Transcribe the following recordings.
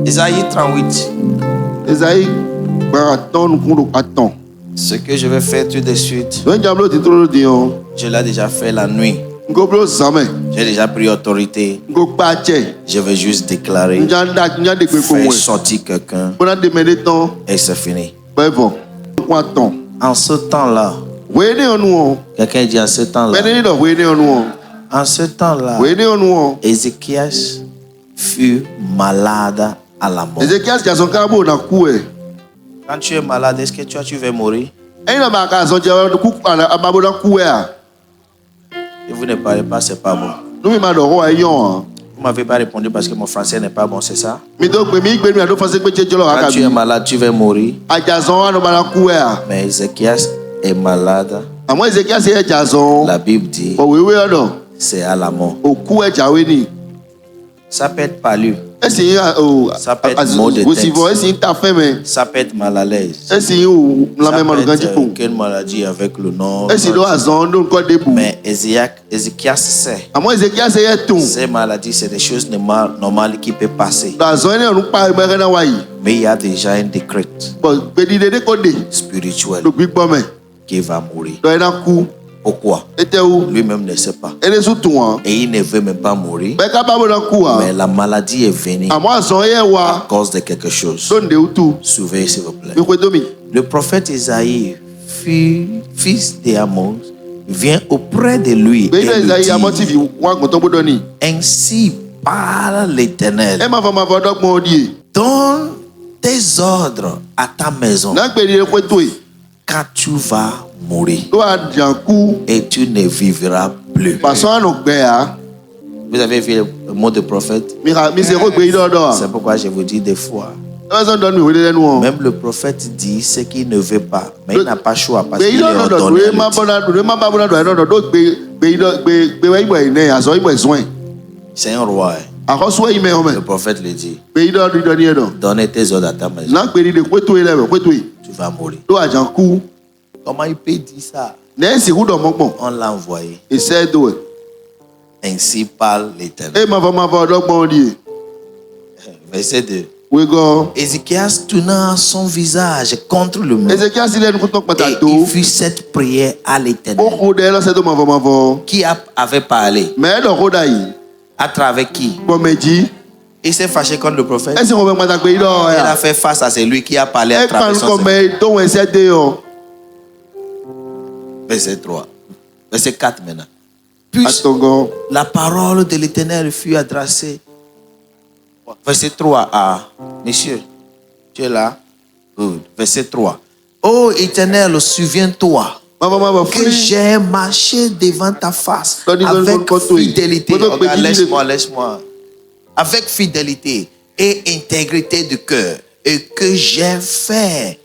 Ésaïe 38. Esaïe attends. Ce que je vais faire tout de suite, Je je l'ai déjà fait la nuit. J'ai déjà pris autorité. Je vais juste déclarer, faire sortir quelqu'un et c'est fini. En ce temps-là, quelqu'un dit en ce temps-là, en ce temps-là, Ézéchias fut malade à la mort. Quand tu es malade, est-ce que tu veux mourir? Et vous ne parlez pas, c'est pas bon. Vous ne m'avez pas répondu parce que mon français n'est pas bon, c'est ça? Quand tu es malade, tu veux mourir. Mais Ézéchias est malade. La Bible dit c'est à la mort. Ça peut être palu. Ça peut être mot de tête. Ça peut être mal à l'aise. Ça peut être aucune maladie avec le nom. Mais Ézéchias sait. Ces maladies, c'est des choses normales qui peuvent passer. Mais il y a déjà un décret spirituel qui va mourir. Pourquoi? Lui-même ne sait pas. Et il ne veut même pas mourir. Mais la maladie est venue à cause de quelque chose. Surveillez s'il vous plaît. Le prophète Isaïe, fils d'Amos, vient auprès de lui et lui dit, ainsi parle l'Éternel. Donne tes ordres à ta maison quand tu vas mourir et tu ne vivras plus. Vous avez vu le mot de prophète? C'est pourquoi je vous dis des fois, même le prophète dit ce qu'il ne veut pas, mais il n'a pas le choix parce qu'il est ordonné. C'est un roi. Le prophète le dit. Donnez tes ordres à ta maison. Tu vas mourir. Comment il peut dire ça? On l'a envoyé. Ainsi parle l'Éternel. Verset 2. Ézéchias tourna son visage contre le mur. Et il fit cette prière à l'Éternel. Qui avait parlé? À travers qui? Il s'est fâché contre le prophète. Il a fait face à celui qui a parlé à travers son Seigneur. Verset 3. Verset 4 maintenant. Puis la parole de l'Éternel fut adressée. Verset 3 à monsieur. Tu es là? Good. Verset 3. Ô Éternel, souviens-toi que j'ai marché devant ta face avec fidélité. Regarde, laisse-moi. Avec fidélité et intégrité de cœur. Et que j'ai fait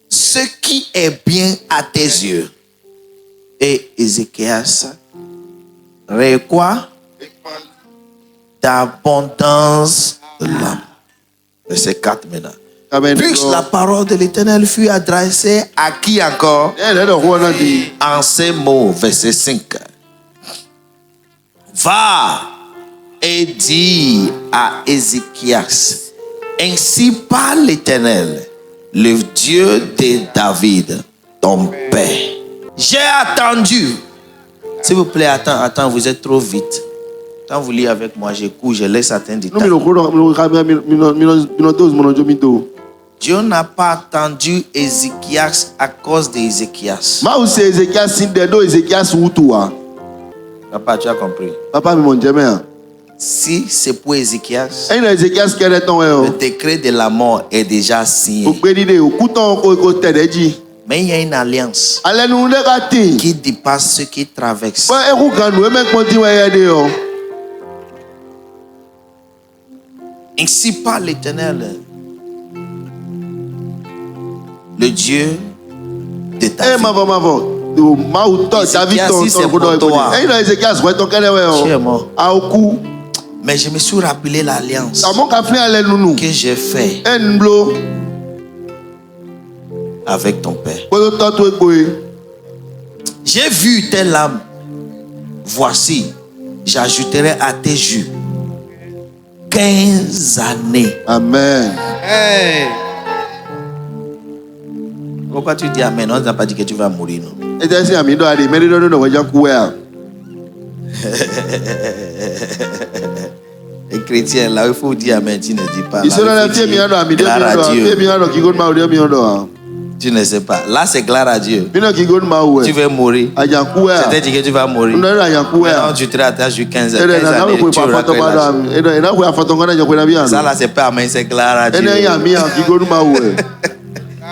ce qui est bien à tes yeux. Et Ézéchias quoi? D'abondance de l'âme. Verset 4 maintenant. Puis la parole de l'Éternel fut adressée à qui encore? En ces mots, verset 5. Va et dis à Ézéchias, ainsi parle l'Éternel, le Dieu de David, ton père. J'ai attendu. S'il vous plaît, attends, vous êtes trop vite. Quand vous lisez avec moi, je cours, je laisse certains détails. Dieu n'a pas attendu Ézéchias à cause d'Ézéchias. Papa, tu as compris? Si c'est pour Ézéchias, le décret de la mort est déjà signé. Mais il y a une alliance qui dépasse ce qui traverse. Ainsi parle l'Éternel, le Dieu de David. Tu es mort. Mais je me suis rappelé l'alliance que j'ai faite avec ton père. J'ai vu tes larmes. Voici, j'ajouterai à tes jus 15 années. Amen. Hey. Pourquoi tu dis amen? On n'a pas dit que tu vas mourir, non? Et tu sais, ami, doit aller, mais non, non, non, Les chrétiens, là, il faut dire amen, tu ne dis pas. Ils sont là, gloire à Dieu. Tu ne sais pas. Là, c'est gloire à Dieu. Tu veux mourir. C'est-à-dire que tu vas mourir. Maintenant, tu te rattaches sur 15 années. Tu auras ça, là, c'est pas amen, c'est gloire à Dieu.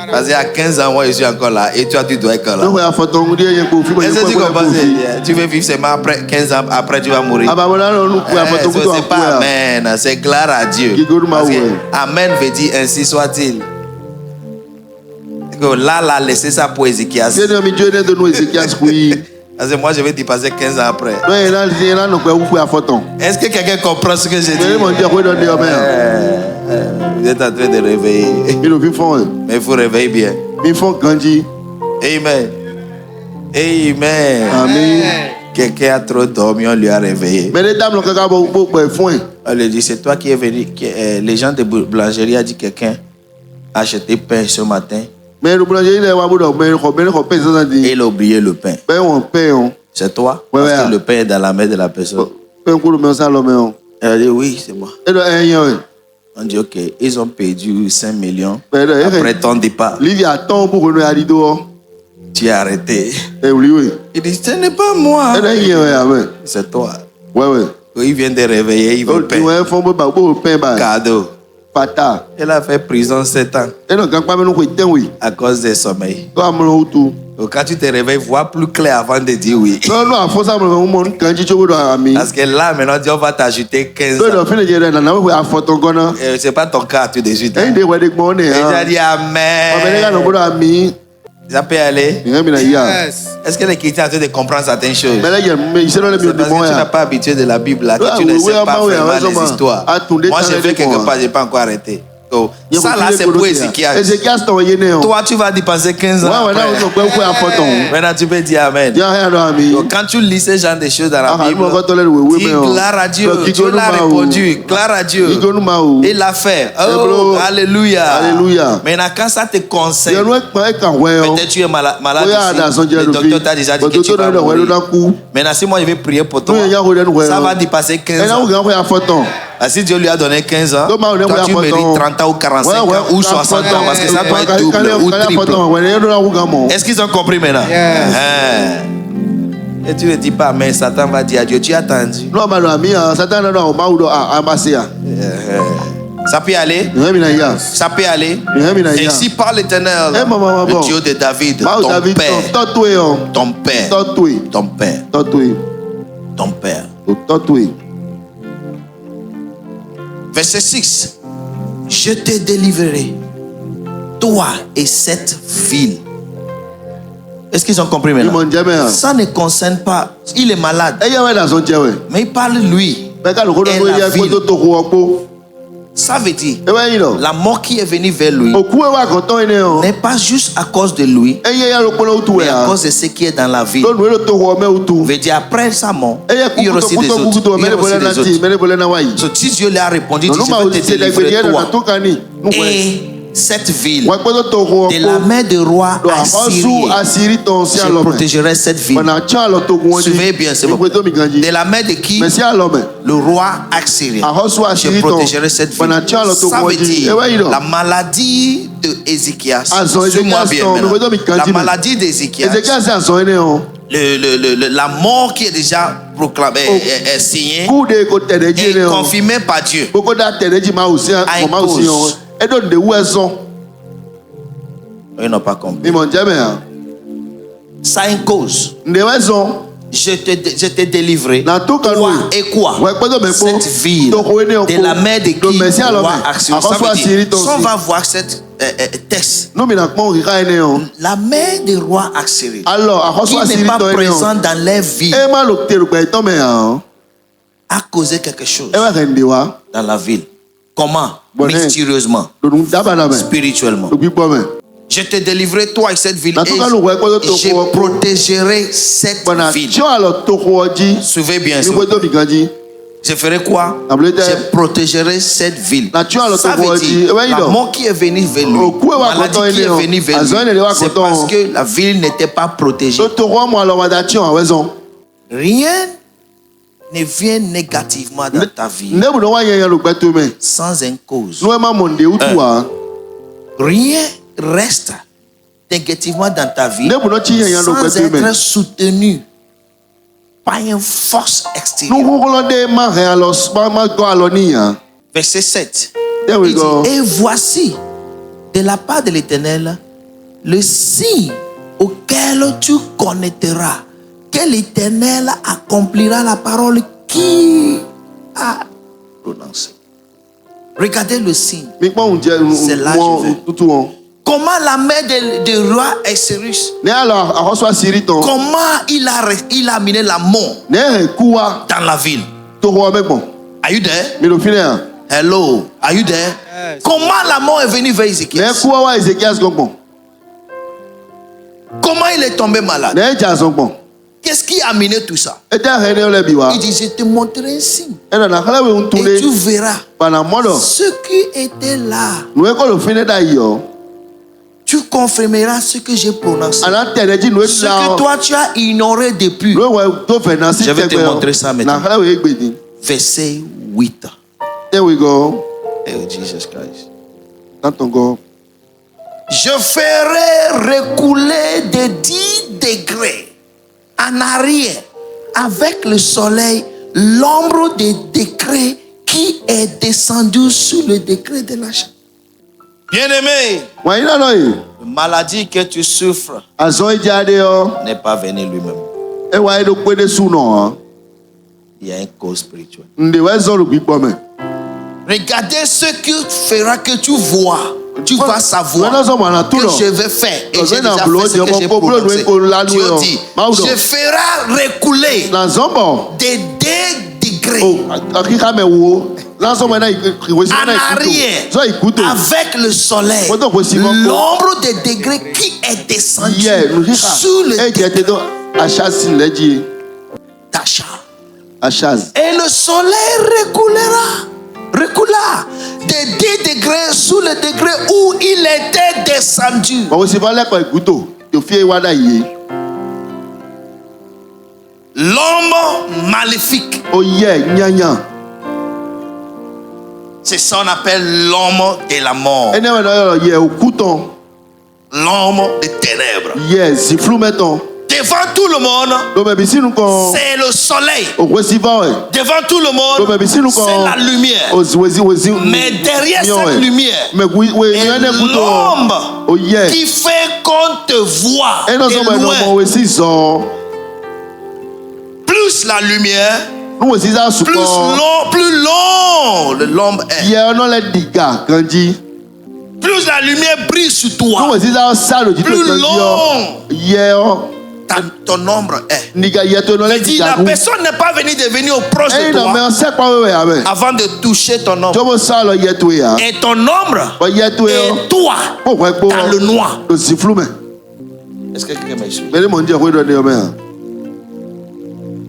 Parce qu'à 15 ans, moi, je suis encore là. Et toi, tu dois être là. Est-ce que tu comprends? Tu veux vivre seulement après 15 ans, après tu vas mourir. C'est pas amen, c'est gloire à Dieu. Parce que amen veut dire ainsi soit-il. Là, laissez ça pour Ézéchias. Parce que moi, je vais y passer 15 ans après. Est-ce que quelqu'un comprend ce que je dis? Vous êtes en train de réveiller. Mais il faut réveiller bien. Amen. Amen. Amen. Quelqu'un a trop dormi, on lui a réveillé. On lui dit, c'est toi qui es venu. Les gens de boulangerie ont dit quelqu'un a acheté pain ce matin. Et il a oublié le pain. C'est toi? Parce que le pain est dans la main de la personne. Elle a dit, oui, c'est moi. On dit, ok, ils ont perdu 5 millions après ton départ. Tu es arrêté. Il dit, ce n'est pas moi. C'est toi. Il vient de réveiller, il veut pain. Cadeau. Elle a fait prison 7 ans à cause des sommeils. Quand tu te réveilles, vois plus clair avant de dire oui. Parce que là, maintenant, on va t'ajouter 15 ans. C'est pas ton cas tout de suite. Et j'ai dit amen. Ça peut aller. Yes. Est-ce que les chrétiens sont en train de comprendre certaines choses? C'est parce que tu n'as pas habitué de la Bible là, que tu ne sais pas vraiment les histoires. Moi, j'ai fait quelque part, je n'ai pas encore arrêté. Donc, ça là, c'est pour Ézéchias. Toi, tu vas dépenser 15 ans. Maintenant, tu peux dire amen. Donc, quand tu lis ce genre de choses dans la Bible, dis gloire à Dieu. Dieu l'a répondu. Gloire à Dieu. Il l'a fait. Oh, alléluia. Maintenant, quand ça te concerne, peut-être tu es malade ici. Le docteur t'a déjà dit que tu vas mourir. Maintenant, si moi je vais prier pour toi, ça va dépasser 15 ans. Si Dieu lui a donné 15 ans, toi tu mérites 30 ans ou 45 ans ou 60 ans parce que ça doit être double ou triple. Est-ce qu'ils ont compris maintenant? Yes. Et tu ne dis pas, mais Satan va dire à Dieu, tu as attendu. Ça peut aller? Ça peut aller? Ainsi parle l'Éternel, le Dieu de David, ton père. Verset 6. Je te délivrerai, toi et cette ville. Est-ce qu'ils ont compris maintenant? Ça ne concerne pas. Il est malade. Mais il parle lui. Et la ville. Ça veut dire la mort qui est venue vers lui n'est pas juste à cause de lui, mais à cause de ce qui est dans la ville. Veut dire après sa mort, il y aura aussi des autres. Donc, si Dieu lui a répondu, je vais te délivrer toi et cette ville de la main du roi assyrien. Je protégerai cette ville. Suivez bien, c'est bon. De la main de qui? Le roi assyrien. Je protégerai cette ville. Ça veut dire la maladie de Ézéchias. Suis-moi bien maintenant. La maladie d'Ézéchias. La mort qui est déjà proclamée, est signée et confirmée par Dieu. A une cause. Ils n'ont pas compris. Ça a une cause. Je t'ai délivré. Toi et quoi? Cette ville de la main de qui? Roi Assyrien. Ça veut dire, si on va voir cette texte, la main du roi Assyrien qui n'est pas présent dans les villes a causé quelque chose dans la ville. Comment? Mystérieusement, spirituellement. Je te délivrerai toi et cette ville et je protégerai cette ville. Suivez bien ça. Je ferai quoi? Ablete. Je protégerai cette ville. Na tu as Ça veut dire, la mort qui est venue vers lui, Okuwe wa maladie koton qui est ele, venue vers azone le wa lui, c'est koton. parce que la ville n'était pas protégée. So to roi moi la wadation a raison. Rien ne vient négativement dans ta vie Ne bu no wa yen lo gbeto me. sans une cause. No e ma monde utuwa. Rien reste négativement dans ta vie Ne bu no chi yen lo sans gbeto me. être soutenu par une force No extérieure. ko de ma he alos ma go aloni ya. Verset 7. There we Il go. dit, et voici, de la part de l'Éternel, le signe auquel tu connaîtras que l'Éternel accomplira la parole qui a prononcée. Regardez le signe. Mi po unje C'est là je vais. tutu won. Comment la main de roi Exerus, Ne alors akoso asiri ton. comment il a amené la mort Ne he kuwa dans la ville. to roi me bon. Are you there? Mi lo fine ya. Hello, are you there? Yes. Comment la mort est venue vers Ézéchiel? Ne kuwa wa Ezekias gogbon. Comment il est tombé malade? Ne ja zogbon. Qu'est-ce qui a amené tout ça? E ta he ne le biwa. Il dit, je te montrerai un signe. E na kala we Et untule. tu verras Bana modo. ceux qui étaient là. No e ko lo fine da yo. Tu confirmeras ce que j'ai prononcé. Ana tele ji no e Ce la. que toi tu as ignoré depuis. No we to fe na si Je vais te tegbe. montrer ça maintenant. Na kala we egbedi. Verset 8. There we go. Oh Jesus Christ. Dans ton go. Je ferai reculer de 10 degrés en arrière avec le soleil l'ombre des décrets qui est descendu sous le décret de la chambre. Bien-aimé, Wa ina no yi. la maladie que tu souffres Azo e jade yo. n'est pas venue lui-même. E wa e do pe de su no. Il y a une cause spirituelle. Nde we zo lu gbipo me. Regardez ce qui fera que tu vois. Tu vas savoir Bueno, so mana tu que no. je vais faire. Et Nous j'ai venons déjà bloquer, fait ce que on j'ai peut bloquer, prononcé. on peut la Dieu louer. dit, Maudon. je ferai reculer Na zombo. des 2 degrés Oh, akika me wo. La so mana we si en na ikuto. arrière So ikuto. avec le soleil. Faut donc aussi beaucoup. L'ombre des degrés qui est descendu Yeah, nous sous le e jete do achas leji. Tacha. Achas. Et le soleil recula de 10 degrés sous le degré où il était descendu. Ba wo si ba le ko ikuto. To fi wa da yi. L'homme maléfique, Oh yeah, nyanya. c'est ça qu'on appelle l'homme de la mort, Ene we no ye okuton. l'homme des ténèbres. Yes, si flou meton. Devant tout le monde, Do me bisi nu ko. c'est le soleil. O we si ba we. Devant tout le monde, c'est la lumière. O we Mais derrière cette lumière, me we est nyane kuto. l'homme Oh yeah. qui fait qu'on te voit E no so me de no loin. mo we si so. Plus la lumière, No we si za su plus ko. long l'homme est. Ye no le diga kanji. Plus la lumière brille sur No toi, we si za sa lo ji plus kanji yo. long Ye o. ton ombre est. Niga ye to no le Il dit, diga la ku. personne n'est pas venue devenir proche E de no me toi o se pa we ame. avant de toucher ton ombre. Jobo sa lo ye to ya. Et ton ombre Ba ye to yo. et toi Po we po. dans le noir. Do si flou me. Est-ce que quelqu'un me suit? Me le mon dia we do ne yo me.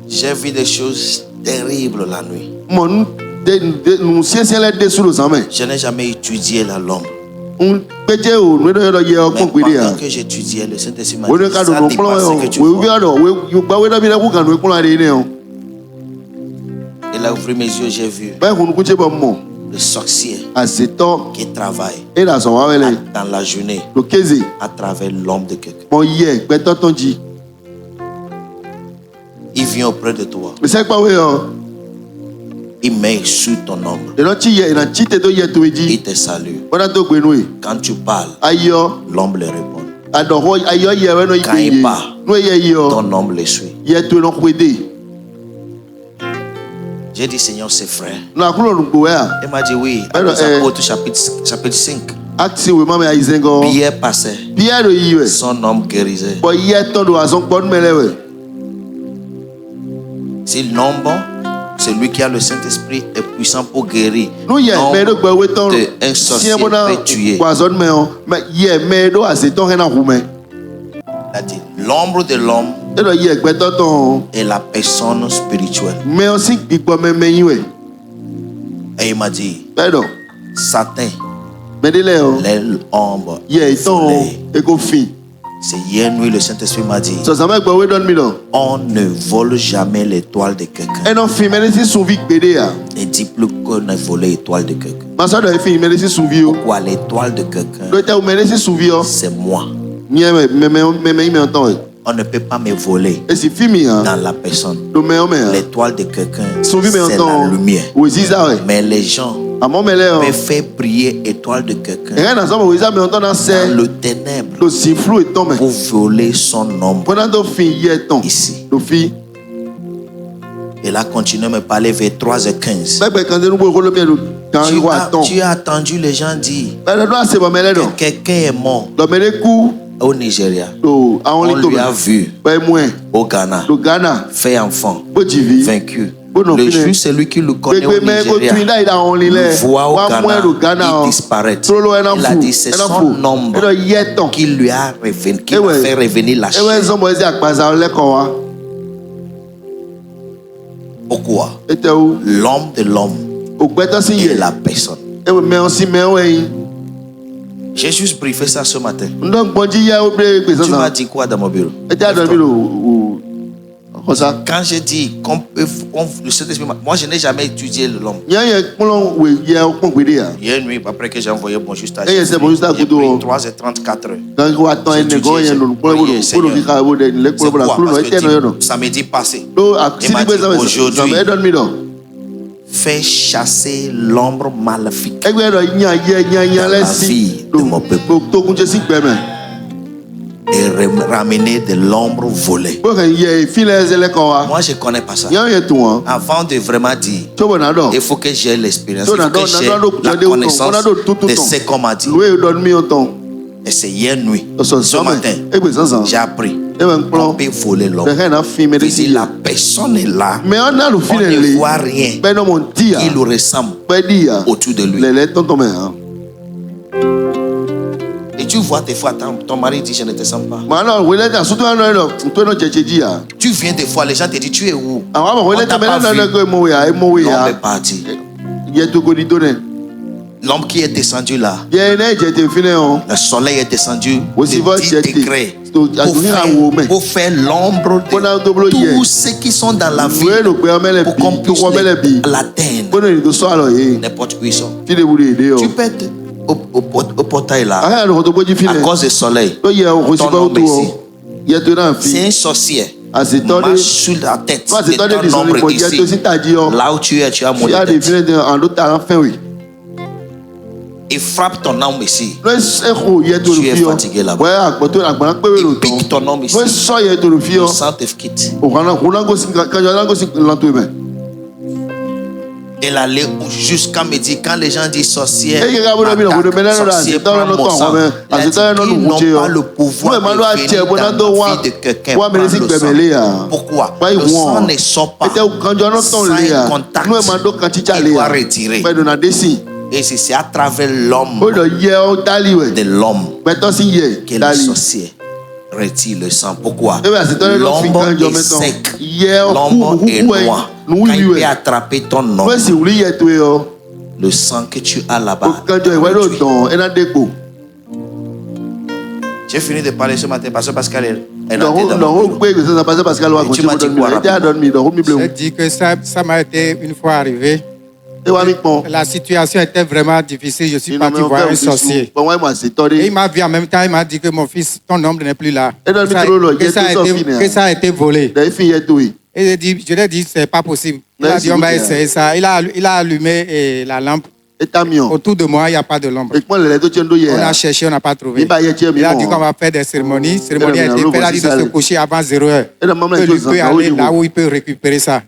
J'ai vu des choses terribles la nuit. Mon de nous si le de sous le same. Je n'ai jamais étudié la l'ombre. Un peje o no do ye o Mais kon kwiri ya. pendant que j'étudiais, le Saint-Esprit m'a We no dit, ka do ça no dépend plo ce yo. que tu We vois. wi ado we yu gba we da bi na ku kan we plo ade ne o. Il a ouvert mes yeux, j'ai vu Ba ku ku che ba mo. le sorcier Aseto qui travaille e la so wa wele. dans la journée Lo keze. à travers l'ombre de quelqu'un. Mo ye pe to tonji. Il vient auprès de toi. Me se pa we yo. Il met sur ton ombre. De no chi ye na chi te do ye to eji. Il te salue. Bona to gbe nu e. Quand tu parles, Ayo l'ombre le répond. ado ho ayo ye we no Quand il yi. part, No ye yo. Ton ombre le suit. Ye to no kwede. J'ai dit, Seigneur, c'est frère. Na ku lo gbo ya. Il m'a dit, oui. Alors, Actes des Apôtres, chapitre 5. Aksi we mama aizengo. Pierre passait. Pierre yi we. Son homme guérissait. Bo ye to do azon pon mele we. Si l'ombre, celui qui a le Saint-Esprit, est puissant pour guérir. No ye me do gbe we ton. Un sorcier bona peut tuer. kwa zon me o. Me ye me do aseton he na hu me. Il a dit, l'ombre de l'homme Et le yé gbé tonton. Et la personne spirituelle. Mais aussi gbigbo meme yiwe. Et il m'a dit, Pardon. Satan, Mais de là, l'aile ombre, yé ton ego fi. c'est hier nuit le Saint-Esprit m'a dit, So ça m'a gba we don mi lo. on ne vole jamais l'étoile de quelqu'un. Et non fi mais si souvi gbede ya. Ne dis plus qu'on a volé l'étoile de quelqu'un. Ma so do fi mais si souvi o. Pourquoi l'étoile de quelqu'un, Do ta mais si souvi o. c'est moi. Nye me entend. On ne peut pas me voler Et si fi mi hein. dans la personne. Do me o me. L'étoile de quelqu'un, Souvi me c'est la entend. lumière. Oui si ça ouais. Mais les gens Amon me le o. peuvent faire briller l'étoile de quelqu'un Et na so mo ça me entend dans dans c'est le ténèbre do si flou et ton me. pour voler son ombre Pendant do fi yé ton. ici. Do fi. Il a continué à me parler vers 3h15. Bẹ́ẹ̀ kan tẹ́nu bó kolo bien do. Quand il voit ton. Tu as entendu les gens dire Bẹ́ẹ̀ do ase bo me le do. que quelqu'un est mort Do me le ku au Nigeria. do awon On li to lui me. a vu Bẹ́ẹ̀ mu e. au Ghana, Do Ghana. fait enfant, Bo jivi. vaincu. Oh non, Le fine. juge, c'est lui qui le connaît au Gbegbe me ko Nigeria. twin da ida awon li le. Le voit au Wa mu e do Ghana, Ghana il o. disparaît. Trolo e na Il a fu. dit c'est son nombre E do yé ton. qui lui a revenu, qui Eh a ouais. fait revenir la E we chair. zon mo ezi akpaza o le ko wa. Pourquoi? E te o. L'homme de l'homme O gbe to si et ye. la personne. E we me on si me o yin. J'ai juste briefé ça ce matin. Ndo gbonji ye o bre gbe Tu m'as san. dit quoi dans mon bureau? E te adon mi lo o. Ko sa. Quand j'ai dit le Saint-Esprit, moi je n'ai jamais étudié l'homme. Yan ye kunlon we ye o pon gbede ya. Hier nuit, après que j'ai envoyé mon juste à Eh, c'est bon, juste à j'ai Goudou. pris 3h34. Quand ko attend en nego ye no ko bo ko bi ka bo de le ko C'est bo la quoi? kulo no Parce e te no yo no. que samedi passé, Do a Il si m'a di be dit, sa aujourd'hui, me don mi do. fais chasser l'ombre maléfique. Egbe do nya le La si. vie de mon peuple. Do to kun je si gbe me. Et ramener de l'ombre volée. Bo kan ye fi le ze le ko wa. Moi, je ne connais pas ça. Yan ye tu won. Avant de vraiment dire, To bo na do. il faut que j'ai l'expérience, So il faut na do que j'ai na do la de connaissance tout de ce qu'on m'a dit. Loué don mi on ton. Et c'est hier nuit, So ce matin, Egbe san. j'ai appris E ben qu'on plan. peut voler De l'homme. rien na fi me de Si si. la personne est là, Mais on a le on fin ne le. voit rien Ben no mon tia. qui lui ressemble Be di ya. autour de lui. Le tonton me hein. Et tu vois des fois ton mari dit je ne te sens pas. Maintenant, vous êtes surtout en Europe, toi non tchétché dia. Tu viens des fois, les gens te disent tu es où? Ah ouais, vous êtes t'a pas maintenant dans vu. le mo ya, mo L'homme ya. est parti. Il y a tout connu donné. L'homme qui est descendu là, Il y a une tchétché fini on. le soleil est descendu Aussi de va 10 tchétché. degrés pour faire l'ombre On a de double hier. tous ceux qui sont dans la vie Oui, le père me le pour qu'on bi, tout puisse quoi me le bi. l'atteindre Bonne nuit de soir là, eh. n'importe où ils sont. Fini vous aider Tu oh. peux être au portail là Ah, le retour du fini. à cause du soleil. Toi il y a aussi Ton pas nom autour. ici. Il y a tout dans C'est fi. un sorcier. Ah c'est toi Marche sur la tête toi c'est toi de de ton désolé, ombre il y a tout ici. si t'as dit oh. Là où tu es, tu as mon Il y a des tête. filets en d'autres talents fin oui. Il frappe ton âme ici. Le echo il y a tout Tu es le fio. fatigué là-bas. Ouais, à côté la grande peu Il le pique ton âme ici. Ouais, ça il y a tout le Le fio. sang te quitte. Quand je l'entoure. Elle allait jusqu'à me dire, quand les gens disent sorcier, Et il y a un attaque, sorcier, sorcier, prends mon sang. Il a dit qu'ils n'ont pas le pouvoir de venir dans la vie de quelqu'un. Prends le sang. Pourquoi? Le sang ne sort pas sans un contact. Il doit retirer. Et c'est à travers l'homme de l'homme que le sorcier retire le sang. Pourquoi? L'ombre est sec. L'ombre est noir. Quand il peut attraper ton ombre, le sang que tu as là-bas. J'ai fini de parler ce matin parce que Pascal est entré dans mon bureau. J'ai dit que ça m'a été une fois arrivé. La situation était vraiment difficile. Je suis parti voir un sorcier. Et il m'a vu en même temps, il m'a dit que mon fils, ton ombre n'est plus là. Que ça a été volé. Et je lui ai dit, c'est pas possible. Il a dit, on va essayer ça. Il a allumé la lampe. Autour de moi, il n'y a pas de l'ombre. On a cherché, on n'a pas trouvé. Il a dit qu'on va faire des cérémonies. Cérémonie a été faite. Il a dit de se coucher avant 0 heure. Que lui peut aller là où il peut récupérer ça.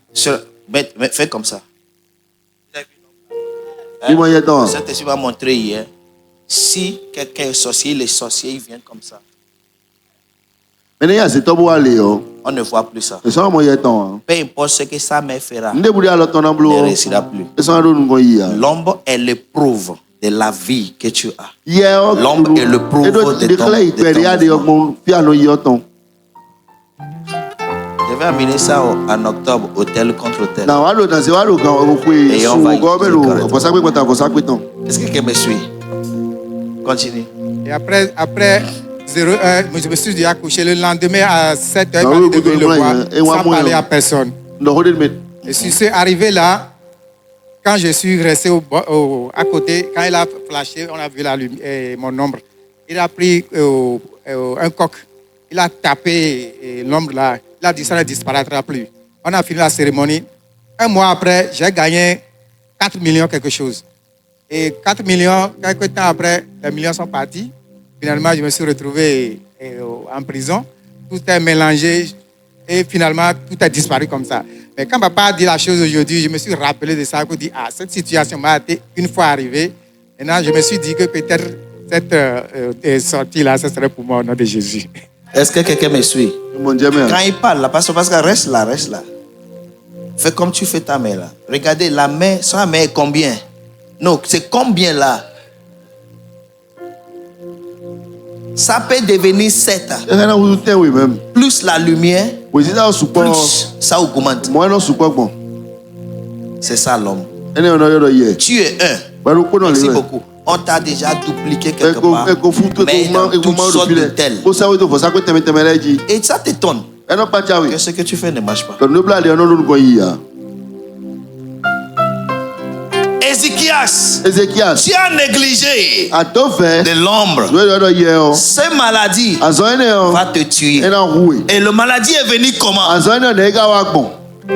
Mais fais comme ça. Le Saint-Esprit m'a montré hier. Si quelqu'un est sorcier, les sorciers ils viennent comme ça. On ne voit plus ça. Peu importe ce que sa mère fera, ne réussira plus. L'ombre est l'épreuve de la vie que tu as. L'ombre est l'épreuve de ton mouvement. vais amener ça en octobre, hôtel contre hôtel. Et on va est-ce que quelqu'un me suit? Continue. Et après 0h, je me suis dit accouché le lendemain à 7h, il m'a devenu le voir sans parler à personne. Et je suis arrivé là, quand je suis resté à côté, quand il a flashé, on a vu la lumière, mon ombre. Il a pris un coq, il a tapé l'ombre là, il a dit ça ne disparaîtra plus. On a fini la cérémonie. Un mois après, j'ai gagné 4 millions quelque chose. Et 4 millions, quelques temps après, les millions sont partis. Finalement, je me suis retrouvé en prison. Tout est mélangé et finalement, tout a disparu comme ça. Mais quand papa a dit la chose aujourd'hui, je me suis rappelé de ça. Je me dit, cette situation m'a été une fois arrivée. Maintenant, je me suis dit que peut-être cette sortie-là, ce serait pour moi au nom de Jésus. Est-ce que quelqu'un me suit? Quand il parle, là, parce que reste là. Fais comme tu fais ta main là. Regardez, la main, sa main est combien? Non, c'est combien là? Ça peut devenir 7. Plus la lumière, plus ça augmente. C'est ça l'homme. Tu es un. Merci beaucoup. On t'a déjà dupliqué quelque part. Mais dans toutes sortes de tels. Et ça t'étonne que ce que tu fais ne marche pas. Ézéchias, tu as négligé de l'ombre. Cette maladie va te tuer. Et la maladie est venue comment?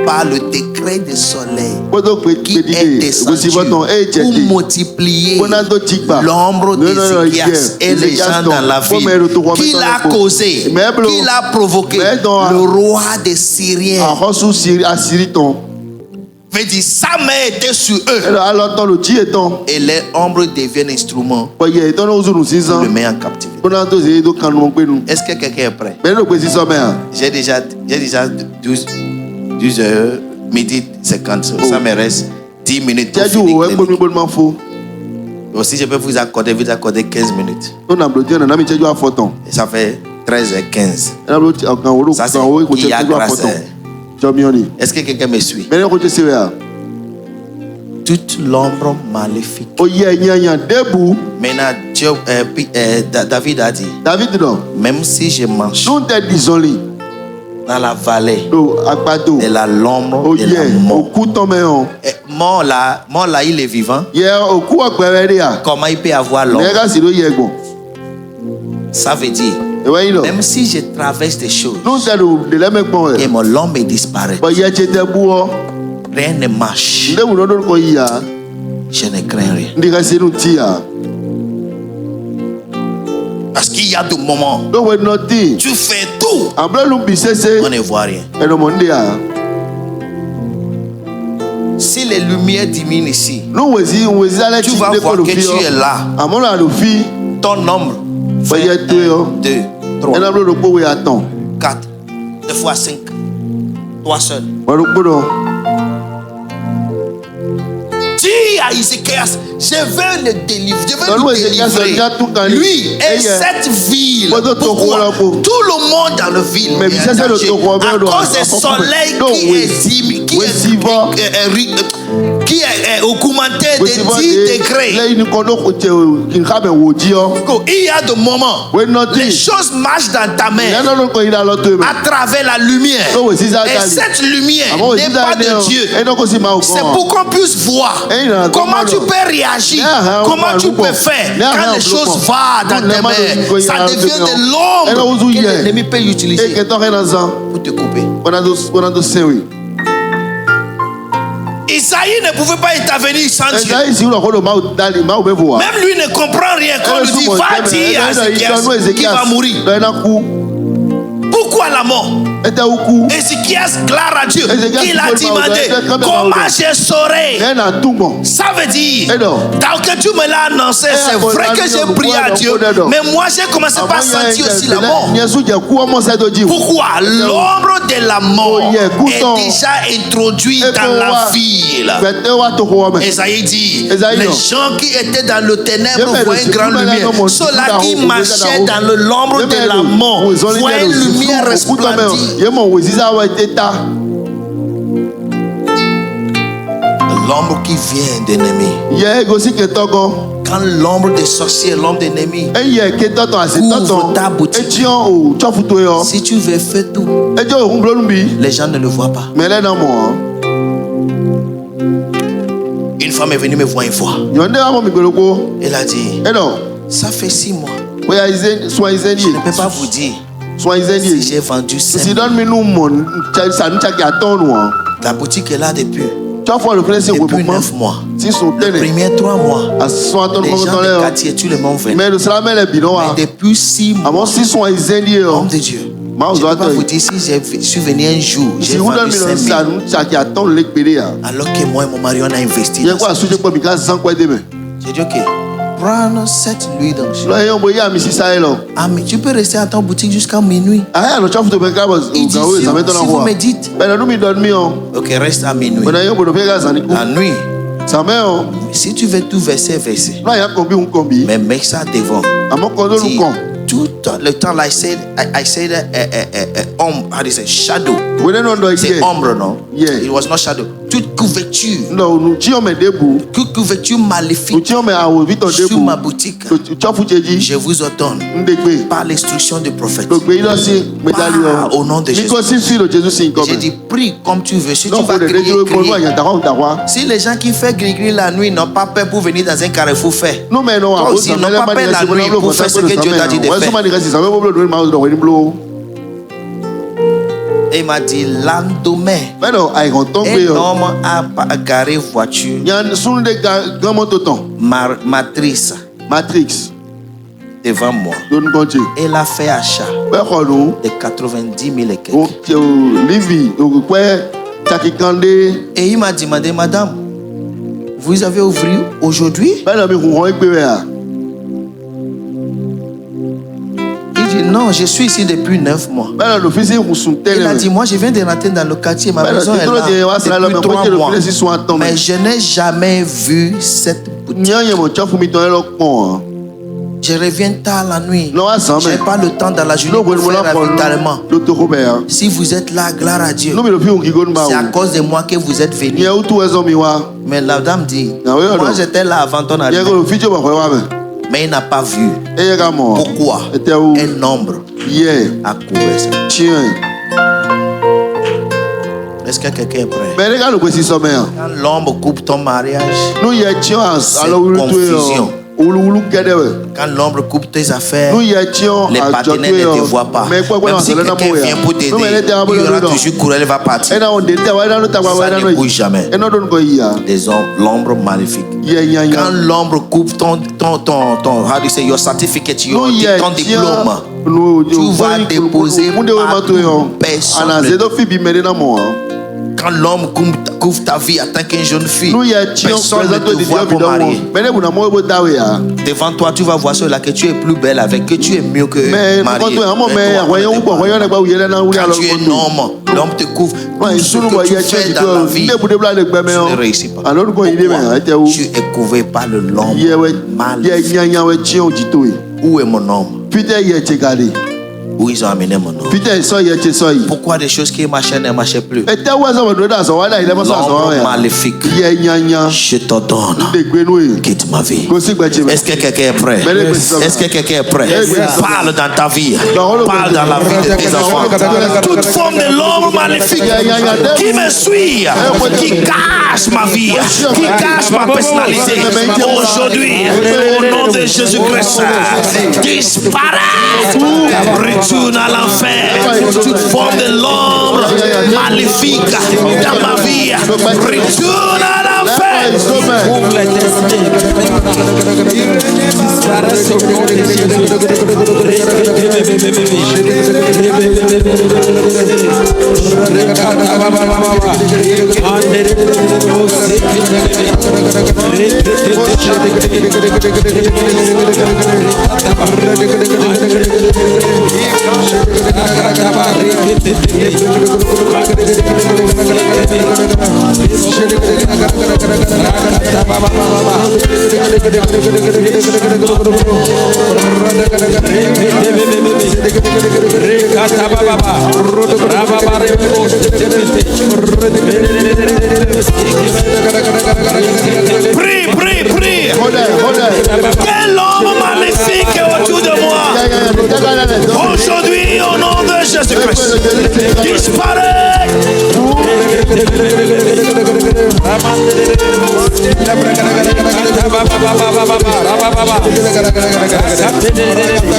Par le décret du soleil qui est descendu pour multiplier l'ombre d'Ézéchias et les gens dans la ville. Qui l'a causé? Qui l'a provoqué? Le roi des Syriens. Veut dire, sa main était sur eux. Et les ombres deviennent instruments pour le mettre en captivité. Est-ce que quelqu'un est prêt? J'ai déjà 12 heures, midi 50. Ça me reste 10 minutes pour finir. Aussi, je peux vous accorder 15 minutes. Et ça fait 13h15. Ça, c'est qui a grâce. Est-ce que quelqu'un me suit? Toute l'ombre maléfique. Maintenant, David a dit, même si je marche dans la vallée de la l'ombre de la mort, mort là, il est vivant. Comment il peut avoir l'ombre? Ça veut dire, même si je traverse des choses et mon ombre disparaît, rien ne marche. Je ne crains rien. Parce qu'il y a des moments, tu fais tout, on ne voit rien. Si les lumières diminuent ici, tu vas voir que tu es là. Ton ombre fait 1, 2, 3, 4, 2 fois 5, toi seul. Dis à Ézéchias, je vais le délivrer, je vais le délivrer. Lui et cette ville. Pourquoi? Tout le monde dans la ville est en danger à cause du soleil qui est augmenté de 10 degrés. Il y a des moments, les choses marchent dans ta main à travers la lumière. Et cette lumière n'est pas de Dieu. C'est pour qu'on puisse voir comment tu peux réagir, comment tu peux faire quand les choses vont dans tes mains. Ça devient de l'ombre que l'ennemi peut utiliser pour te couper. Isaïe ne pouvait pas intervenir sans Dieu. Même lui ne comprend rien quand on lui dit va dire à Ézéchias qu'il va mourir. Pourquoi la mort? Ézéchias déclare à Dieu. Il a demandé comment je saurais. Ça veut dire, tant que tu me l'as annoncé, c'est vrai que j'ai prié à Dieu, mais moi j'ai commencé par sentir aussi la mort. Pourquoi? L'ombre de la mort est déjà introduite dans la ville. Esaïe dit, les gens qui étaient dans le ténèbre voient une grande lumière. Ceux-là qui marchaient dans l'ombre de la mort voient une lumière resplendissante L'ombre qui vient d'ennemi. Quand l'ombre des sorciers, l'ombre d'ennemi couvre ta boutique, si tu veux faire tout, les gens ne le voient pas. Une femme est venue me voir une fois. Elle a dit, ça fait 6 mois. Je ne peux pas vous dire si j'ai vendu 5 000. La boutique est là depuis 9 mois. Les premiers 3 mois, les gens du quartier, tout le monde venait. Mais depuis 6 mois, homme de Dieu, je ne peux pas vous dire si je suis venu un jour, j'ai vendu 5 000. Alors que moi et mon mari, on a investi. J'ai dit, ok, prends cette huile dans le tu peux rester à ton boutique jusqu'à minuit. Il dit, si vous me dites, ok, reste à minuit. La nuit, si tu veux tout verser, mais mets ça devant. Tout le temps là, I said how do you say shadow? C'est ombre, non? Yeah. It was not shadow. Toute couverture. Toute couverture maléfique sur ma boutique. Je vous ordonne par l'instruction du prophète. Au nom de Jésus. J'ai dit, prie comme tu veux. Si tu vas crier. Si les gens qui font gris la nuit n'ont pas peur pour venir dans un carrefour faire. Toi aussi, n'ont pas peur la nuit pour faire ce que Dieu t'a dit de faire. Et il m'a dit, lendemain, un homme a garé voiture Matrix devant moi. Il a fait achat de 90 000 et quelques. Et il m'a demandé, madame, vous avez ouvert aujourd'hui? Non, je suis ici depuis 9 mois. Il a dit, moi je viens de rentrer dans le quartier, ma maison est là depuis 3 mois. Mais je n'ai jamais vu cette boutique. Je reviens tard la nuit. Je n'ai pas le temps dans la journée pour faire ravitaillement. Si vous êtes là, gloire à Dieu. C'est à cause de moi que vous êtes venu. Mais la dame dit, moi j'étais là avant ton arrivée. Mais il n'a pas vu. Pourquoi? Un ombre a couvert ça. Est-ce que quelqu'un est prêt? Quand l'ombre coupe ton mariage, c'est confusion. Quand l'ombre coupe tes affaires, les partenaires ne te voient pas. Même si quelqu'un vient pour t'aider, il y aura toujours coureur, il va partir. Ça ne bouge jamais. L'ombre maléfique. Quand l'ombre coupe ton how do you say, your certificate, ton diplôme, tu vas déposer partout, personne. Quand l'homme couvre ta vie en tant qu'une jeune fille, personne ne te voit pour marier. Devant toi, tu vas voir cela que tu es plus belle avec, que tu es mieux que mariée. Quand tu es un homme, l'homme te couvre. Tout ce que tu fais dans la vie, tu ne réussis pas. Pourquoi? Tu es couvert par le l'homme maléfique. Où est mon homme? Où ils ont amené mon nom? Pourquoi des choses qui marchaient ne marchaient plus? L'ombre maléfique, je t'ordonne, quitte ma vie. Est-ce que quelqu'un est prêt? Est-ce que quelqu'un est prêt? Parle dans ta vie. Parle dans la vie de tes enfants. Toute forme de l'ombre maléfique qui me suit, qui cache ma vie, qui cache ma personnalité, aujourd'hui, au nom de Jésus-Christ, disparaît. Retourne à l'enfer. Toute forme de l'ombre maléfique dans ma vie, retourne à l'enfer. Ouvre les destinées. Prie, prie, prie. Quel homme maléfique est autour de moi. Aujourd'hui, au nom de Jésus-Christ, disparaît.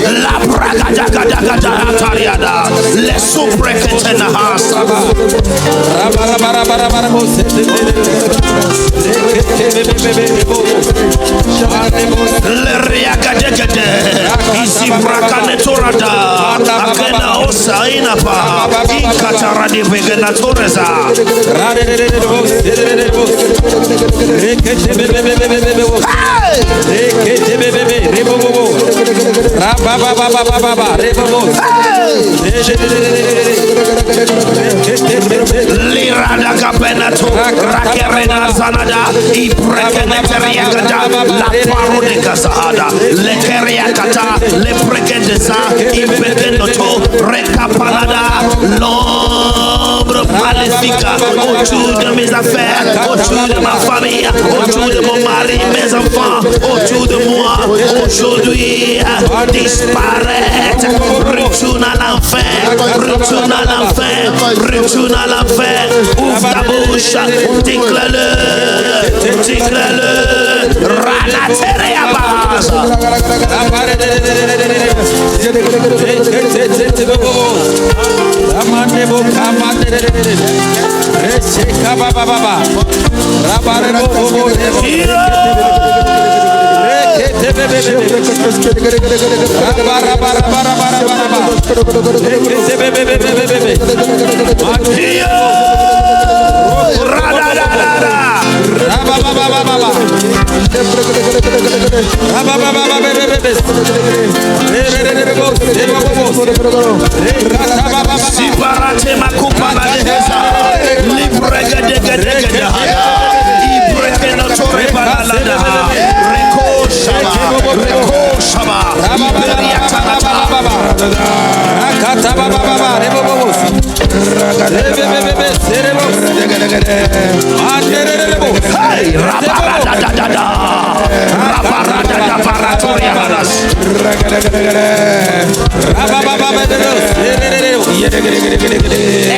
La bragadagadagatariada, les soupreketena. Le riagadegade, ici brakanetorada, akena osa inapa, inkatara de vegenatoreza. Lirada capenato, rakerena zanada, iprekeneteriagada, la parode casahada, le teriakata, le prekendesa, impekenoto, recapalada, l'ombre maléfique autour de mes affaires, autour de ma famille, autour de mon mari, mes enfants, autour de moi, aujourd'hui, disparaître, retourne à l'enfer, retourne à l'enfer, retourne à l'enfer, ouvre ta bouche, déclare-le, déclare-le, ranatere à base. Siparate makupa badeza, librega degedegede hada, ibreke no tore balalada, reko shaba, iberia tanata, rakata baba, hey, rabaradadada, rabaradada baratoria balas.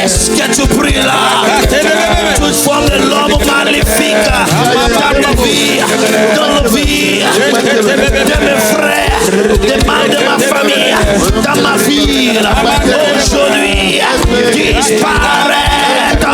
Est-ce que tu pries là? Toute forme de l'homme maléfique dans ma vie, dans la vie de mes frères, des membres de ma famille, dans ma vie, aujourd'hui, disparaître.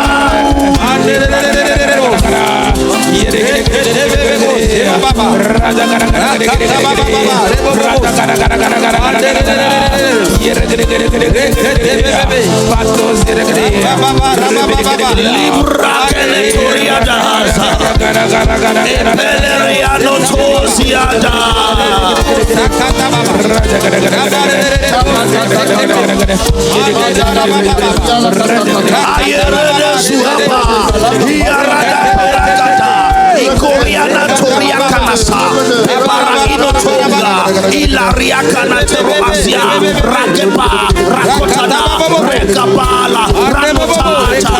Ikoriana Toria Kanasa, Ebaragino Tonga, Ilaria Kanateroasia, Rakepa, Rakotada, Rekapala, Ranotata,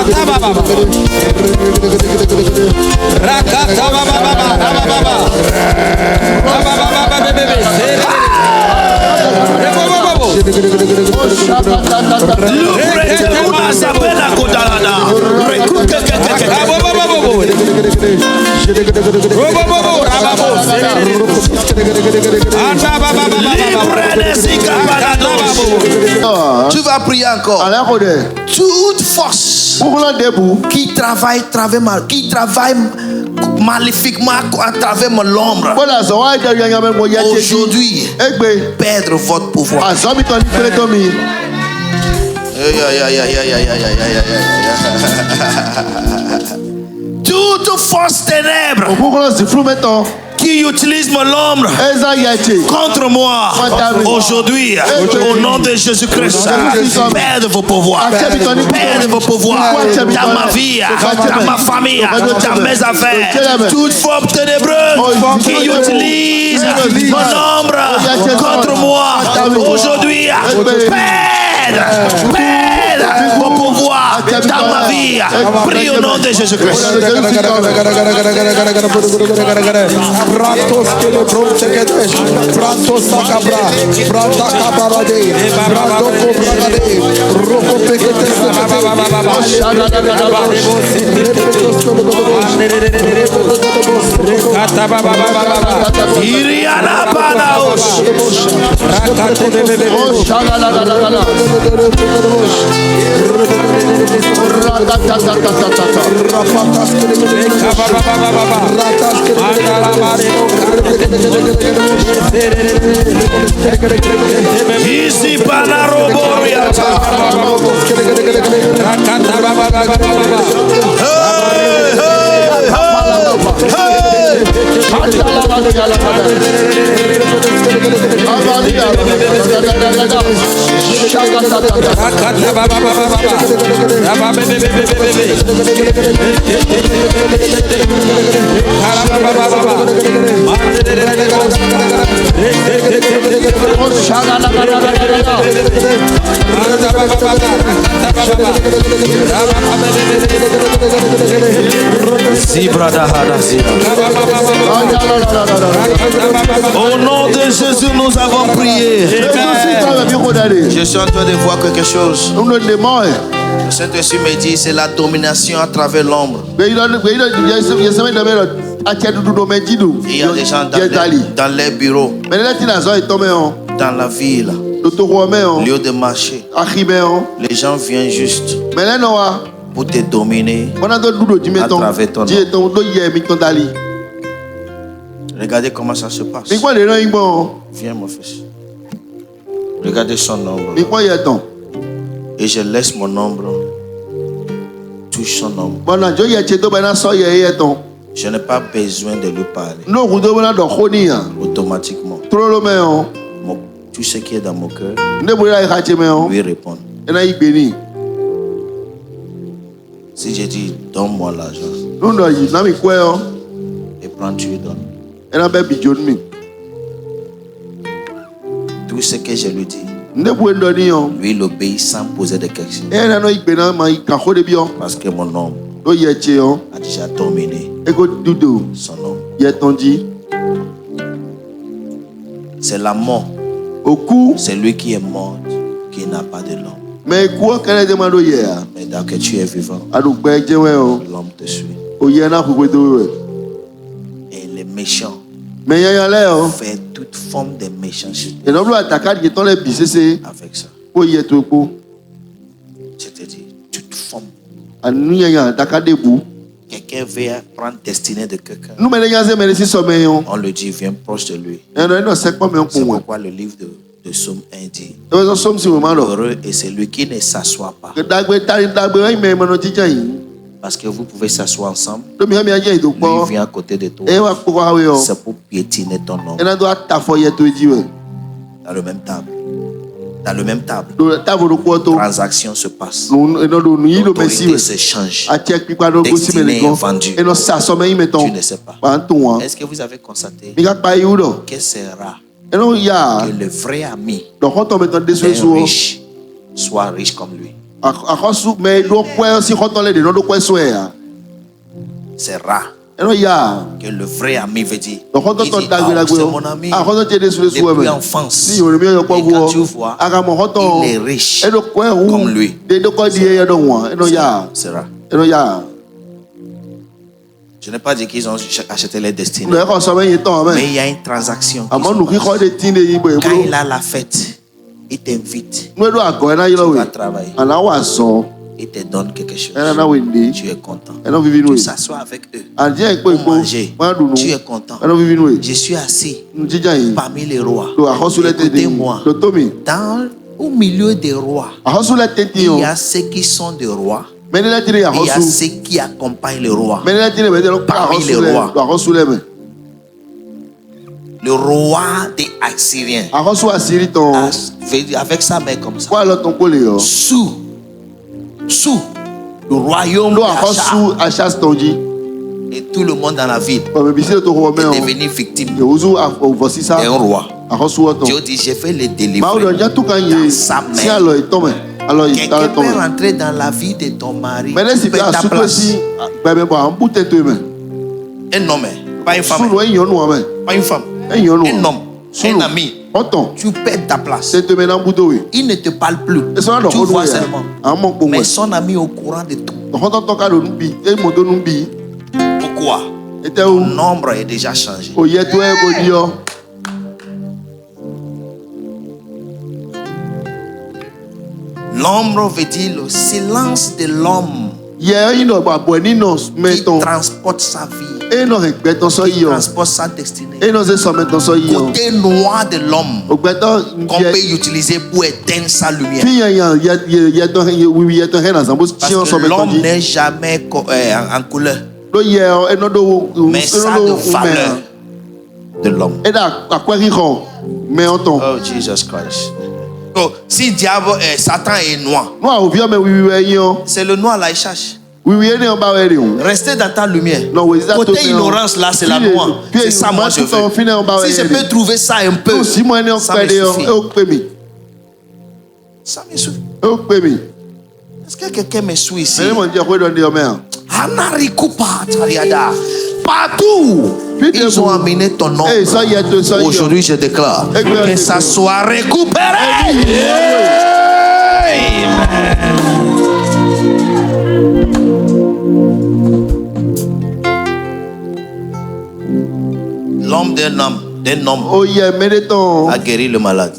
tu vas prier encore. Toute force qui travaille maléfiquement à travers l'ombre, aujourd'hui, perdre votre pouvoir. Toute force ténèbre qui utilise l'ombre contre moi, aujourd'hui, au nom de Jésus-Christ, perdez vos pouvoirs. Perdez vos pouvoirs dans ma vie, dans ma famille, dans mes affaires. Toute forme ténébreuse qui utilise mon ombre contre moi, aujourd'hui, perdez vie. Prie au nom de Jésus-Christ. Ici au nom de Jésus, nous avons prié. Je suis en train de voir quelque chose. Le Saint-Esprit me dit c'est la domination à travers l'ombre. Il y a des gens dans les bureaux, dans la ville, lieu de marché. Les gens viennent juste pour te dominer à travers ton nom. Regardez comment ça se passe. Viens mon fils. Regardez son ombre. Et je laisse mon ombre toucher son ombre. Je n'ai pas besoin de lui parler. Automatiquement. Tout ce qui est dans mon cœur, lui répond. Si je dis donne-moi l'argent, et prends, tu lui donnes. Tout ce que je lui dis, lui il obéit sans poser de questions. Parce que mon homme a déjà dominé son homme. C'est la mort. C'est lui qui est mort, qui n'a pas de l'homme. Mais dès que tu es vivant, l'homme te suit. Et les méchants fait toute forme de méchanceté avec ça. Je te dis, toute forme. Quelqu'un veut prendre destinée de quelqu'un. On le dit, viens proche de lui. C'est pourquoi le livre de Somme 1 dit, heureux est celui qui ne s'assoit pas. Parce que vous pouvez s'asseoir ensemble. Lui vient à côté de toi. C'est pour piétiner ton nom. Dans le même table. Dans le même table. Transaction se passe. L'autorité se change. Destinée est vendue. Tu ne sais pas. Est-ce que vous avez constaté que c'est rare que le vrai ami d'un riche soit riche comme lui? C'est rare que le vrai ami veut dire c'est mon ami depuis enfance. Et quand tu vois, il est riche comme lui. C'est rare. Je n'ai pas dit qu'ils ont acheté les destinées. Mais il y a une transaction. Quand il a la fête, il t'invite. Tu vas travailler. Il te donne quelque chose. Tu es content. Tu s'assois avec eux pour manger. Tu es content. Je suis assis parmi les rois. Écoutez-moi. Au milieu des rois, il y a ceux qui sont des rois. Il y a ceux qui accompagnent le roi. Parmi les rois, le roi des Assyriens, avec sa main comme ça, sous le royaume d'Achaz, et tout le monde dans la ville est devenu victime d'un roi. Dieu dit, je vais les délivrer dans sa main. Alors, quelqu'un peut rentrer dans la vie de ton mari. Mais laisse ta place. Un homme, pas une femme. Pas une femme. Un homme, un ami. Tu perds ta place. Il ne te parle plus. Tu vois seulement. Mais son ami est au courant de tout. Pourquoi? Ton nombre est déjà changé. L'ombre veut dire le silence de l'homme qui transporte sa vie, qui transporte sa destinée. Côté noir de l'homme qu'on peut utiliser pour éteindre sa lumière. Parce que l'homme n'est jamais en couleur, mais ça de valeur de l'homme. Oh, Jesus Christ. Donc, si diable, Satan est noir, c'est le noir là, il cherche. Restez dans ta lumière. Côté ignorance là, c'est la noire. C'est ça, moi je veux. Si je peux trouver ça un peu, ça me suffit. Ça me suffit. Est-ce que quelqu'un me suit ici? Partout, ils ont amené ton nom. Aujourd'hui, je déclare que ça soit récupéré. L'homme d'un homme a guéri le malade.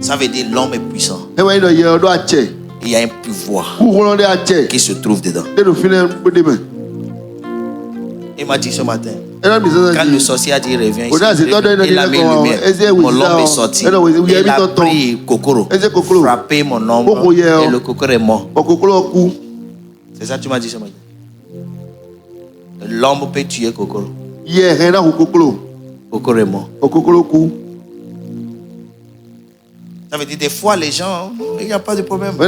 Ça veut dire l'homme est puissant. Il y a un pouvoir qui se trouve dedans. Il m'a dit ce matin, quand le sorcier a dit reviens ici, il a mis lumière. Mon homme est sorti. Il a pris Kokoro, frappé mon ombre et le Kokoro est mort. C'est ça que tu m'as dit ce matin. L'homme peut tuer Kokoro. Kokoro est mort. Ça veut dire des fois les gens, il n'y a pas de problème. Des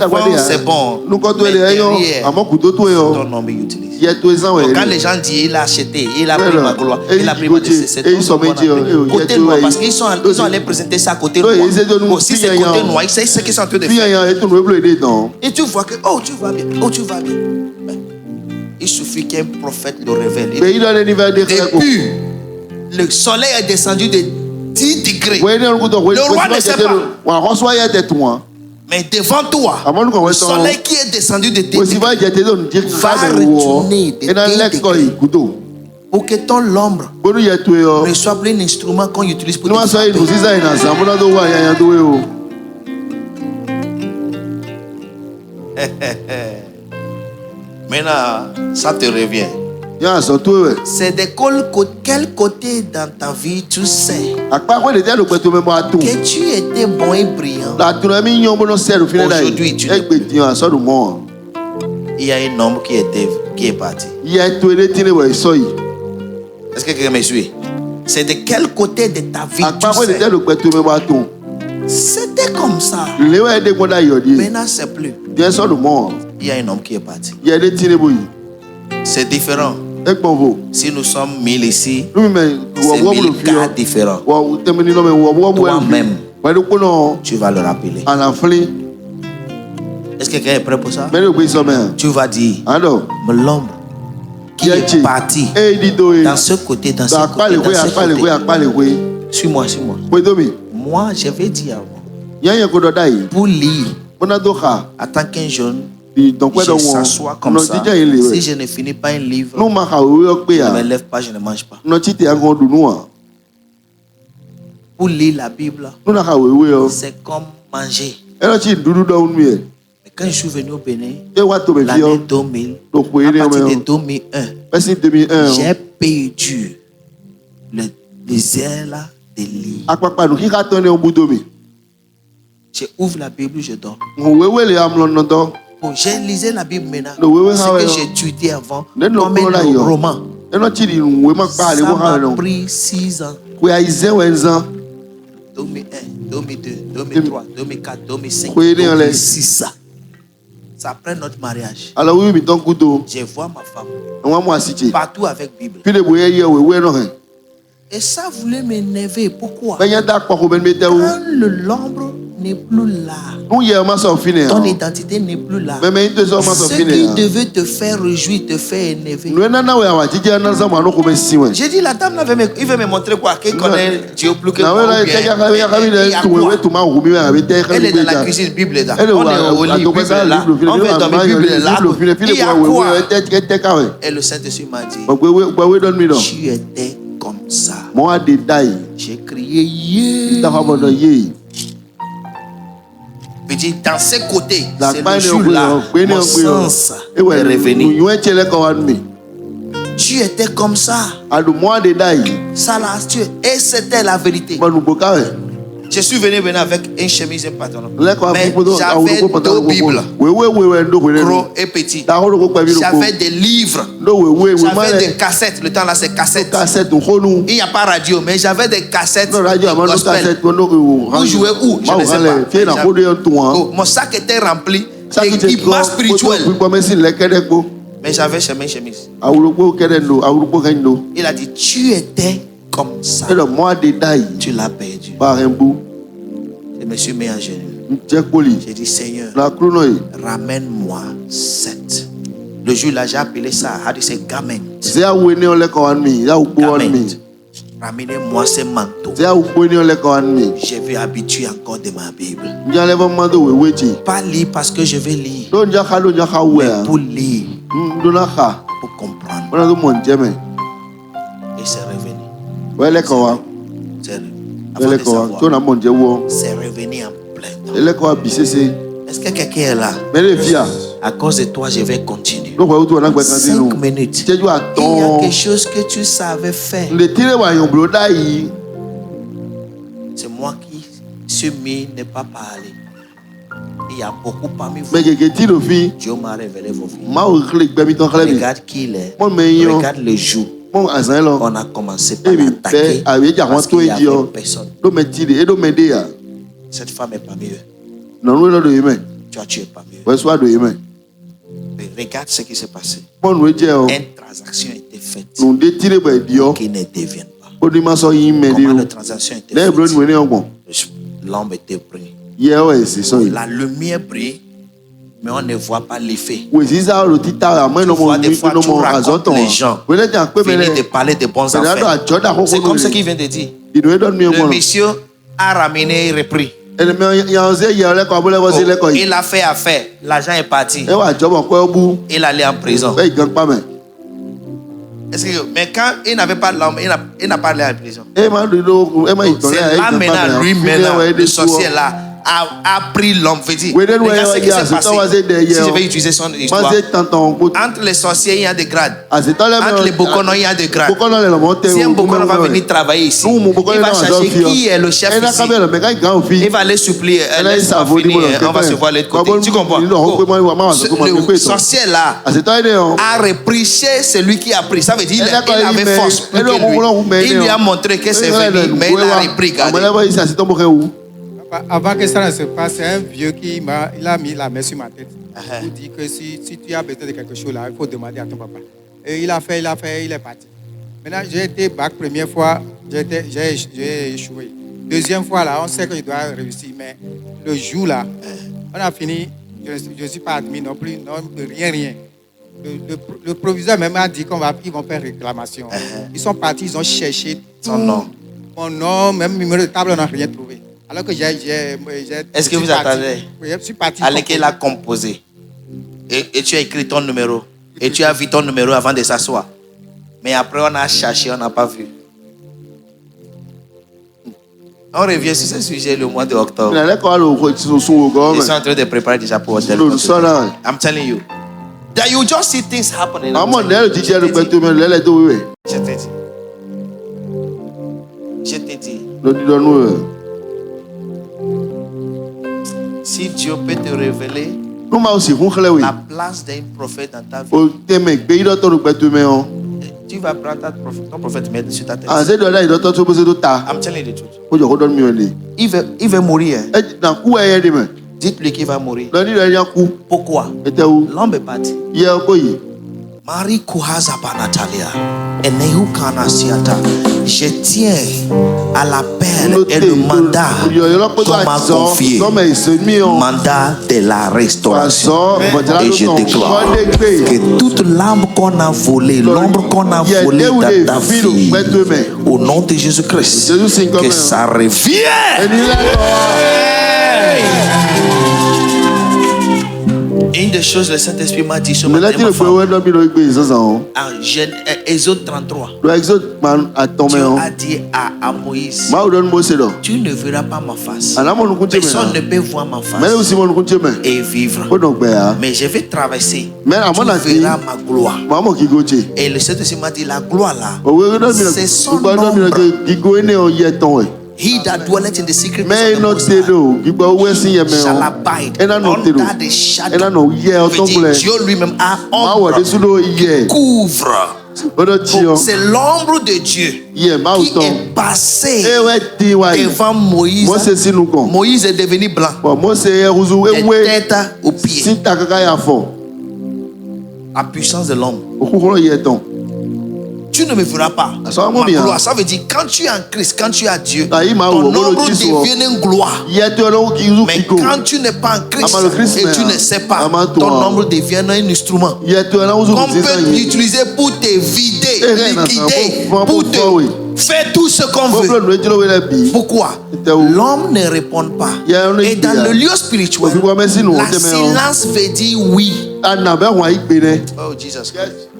fois c'est bon. Mais derrière, ton nom est utilisé. Donc, quand les gens disent il a acheté, il a pris ma gloire, il a pris ma c'est côté noir. Parce qu'ils sont allés présenter ça à côté noir. Si c'est côté noir, ils savent ce qu'ils sont en train de faire. Et tu vois que, oh tu vas bien, oh tu vas bien. Il suffit qu'un prophète le révèle. Depuis, le soleil est descendu de 10 degrés. Le roi ne sait pas. Mais devant toi, le soleil qui est descendu de 10 degrés va retourner de 10 degrés pour que ton l'ombre ne soit plus un instrument qu'on utilise pour te frapper. Maintenant, ça te revient. C'est de quel côté dans ta vie tu sais que tu étais bon et brillant. Aujourd'hui, tu n'es plus. Il y a un homme qui est parti. Est-ce que quelqu'un me suit? C'est de quel côté de ta vie tu sais? C'était comme ça. Maintenant, c'est plus. Il y a un homme qui est parti. C'est différent. Si nous sommes 1000 ici, c'est 1000 cas différents. Toi-même, tu vas le rappeler. Est-ce que quelqu'un est prêt pour ça? Tu vas dire, l'homme qui est parti dans ce côté, dans ce côté, dans ce côté. Suis-moi, suis-moi. Moi, je vais dire avant. Pour lire, en tant qu'un jeune, je s'assois comme ça. Si je ne finis pas un livre, je ne me lève pas, je ne mange pas. Pour lire la Bible, c'est comme manger. Mais quand je suis venu au Bénin, l'année 2000, à partir de 2001, j'ai perdu le désert là de lire. Je ouvre la Bible, je dors. Bon, j'ai lisé la Bible maintenant. Ce que j'ai étudié avant, comme un roman. Ça m'a pris 6 ans. 2001, 2002, 2003, 2004, 2005, 2006. C'est après notre mariage. Je vois ma femme partout avec Bible. Et ça voulait m'énerver. Pourquoi? Quand l'ombre n'est plus là. Ton identité n'est plus là. Ce qui devait te faire réjouir, te faire énerver. J'ai dit, la dame là, il veut me montrer quoi? Qu'elle connaît Dieu plus que moi. Elle est dans la cuisine, Bible là. On est au lit, Bible là. On veut dormir, Bible là. Il y a quoi? Et le Saint-Esprit m'a dit, tu étais comme ça. J'ai crié, yeah. Je dis, dans ces côtés, c'est le jour-là, mon sens est revenu. Tu étais comme ça. Ça là, et c'était la vérité. Je suis venu avec une chemise et un pantalon. Mais j'avais 2 Bibles, gros et petits. J'avais des livres. J'avais des cassettes. Le temps là, c'est cassettes. Il n'y a pas radio, mais j'avais des cassettes gospel. Où jouer où? Je ne sais pas. Mon sac était rempli d'équipements spirituels. Mais j'avais chemise. Il a dit, tu étais comme ça. Tu l'as perdu. Je me suis mis à genoux. J'ai dit, Seigneur, ramène-moi 7. Le jour là, j'ai appelé ça, c'est garment. Ramenez-moi ces manteaux. Je vais habituer encore de ma Bible. Pas lire parce que je vais lire, mais pour lire, pour comprendre. Et c'est revenu. C'est revenu en plein temps. Est-ce que quelqu'un est là? À cause de toi, je vais continuer. 5 minutes. Il y a quelque chose que tu savais faire. C'est moi qui suis mis ne pas parler. Il y a beaucoup parmi vous. Dieu m'a révélé vos vies. Regarde qui il est. Regarde le jour. On a commencé par l'attaquer parce qu'il n'y avait personne. Cette femme est parmi eux. Tu as tué parmi eux. Regarde ce qui s'est passé. Une transaction a été faite qui ne devienne pas. Comment la transaction a été faite? L'homme était pris. La lumière brille, mais on ne voit pas l'effet. Tu vois, des fois, tu racontes les gens venir de parler de bons affaires. C'est comme ce qu'il vient de dire. Le monsieur a ramené et repris. Il a fait affaire. L'argent est parti. Il allait en prison. Mais quand il n'avait pas l'homme, il n'a pas allé en prison. C'est là maintenant, lui-même, le sorcier là, a pris l'homme. Regarde ce qui s'est passé. Si je vais utiliser son histoire. Entre les sorciers, il y a des grades. Entre les bokonos, il y a des grades. Si un bokono va venir travailler ici, il va chercher qui est le chef ici. Il va aller supplier. On va se voir de l'autre côté. Tu comprends? Le sorcier là a repris chez celui qui a pris. Ça veut dire qu'il avait force plus que lui. Il lui a montré que c'est venu, mais il a repris. Avant que ça ne se passe, c'est un vieux qui a mis la main sur ma tête. Il dit que si tu as besoin de quelque chose là, il faut demander à ton papa. Et il a fait, il est parti. Maintenant, j'ai été bac première fois, j'ai échoué. Deuxième fois là, on sait que je dois réussir, mais le jour là, on a fini, je ne suis pas admis non plus, non, rien. Le proviseur même a dit qu'ils vont faire réclamation. Ils sont partis, ils ont cherché son nom. Mon nom, même numéro de table, on n'a rien trouvé. Alors que est-ce que vous attendez? Oui, je suis parti. Allez qu'il a composé. Et tu as écrit ton numéro. Et tu as vu ton numéro avant de s'asseoir. Mais après, on a cherché, on n'a pas vu. On revient sur ce sujet le mois d'octobre. Ils sont en train de préparer déjà pour hôtel. I'm telling you. That you just see things happening. Je t'ai dit. Si Dieu peut te révéler la place d'un prophète dans ta vie, tu vas prendre ton prophète mettre sur ta tête. I'm telling you the truth. Il veut mourir. Dites-lui qu'il va mourir. Pourquoi? L'homme est parti. Marie Kuhaza Banatalia. Enehu Kana Siata. Je tiens à l'appel et le mandat qu'on m'a confié. Mandat de la restauration. Et je déclare que toute l'âme qu'on a volée, l'ombre qu'on a volée dans ta vie, au nom de Jésus-Christ, que ça revienne. Une des choses, le Saint-Esprit m'a dit ce matin, Exode 33, Dieu a dit à Moïse, tu ne verras pas ma face. Personne ne peut voir ma face et vivre. Mais je vais traverser. Tu verras ma gloire. Et le Saint-Esprit m'a dit, la gloire là, c'est son ombre. He that dwelleth in the secret place of the Most High shall abide under the shadow. Dieu lui-même a ombre qui couvre. C'est l'ombre de Dieu qui est passée devant Moïse. Moïse est devenu blanc. De tête aux pieds. La puissance de l'ombre. Tu ne me verras pas. Ma gloire, ça veut dire quand tu es en Christ, quand tu es à Dieu, ton ombre devient une gloire. Mais quand tu n'es pas en Christ et tu ne sais pas, ton ombre devient un instrument qu'on peut utiliser pour te vider, liquider, pour te faire tout ce qu'on veut. Pourquoi? L'homme ne répond pas. Et dans le lieu spirituel, la silence veut dire oui. Oh, Jesus Christ.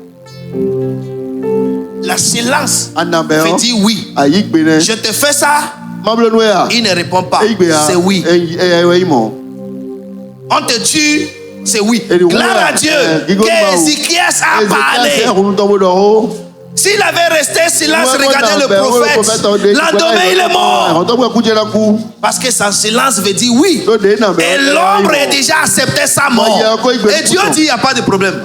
La silence veut dire oui. Je te fais ça. Il ne répond pas. C'est oui. On te tue. C'est oui. Gloire à Dieu. Qu'Ézéchias a parlé. S'il avait resté silence, regardez le prophète. L'endemain, il est mort. Parce que son silence veut dire oui. Et l'ombre a déjà accepté sa mort. Et Dieu dit, il n'y a pas de problème.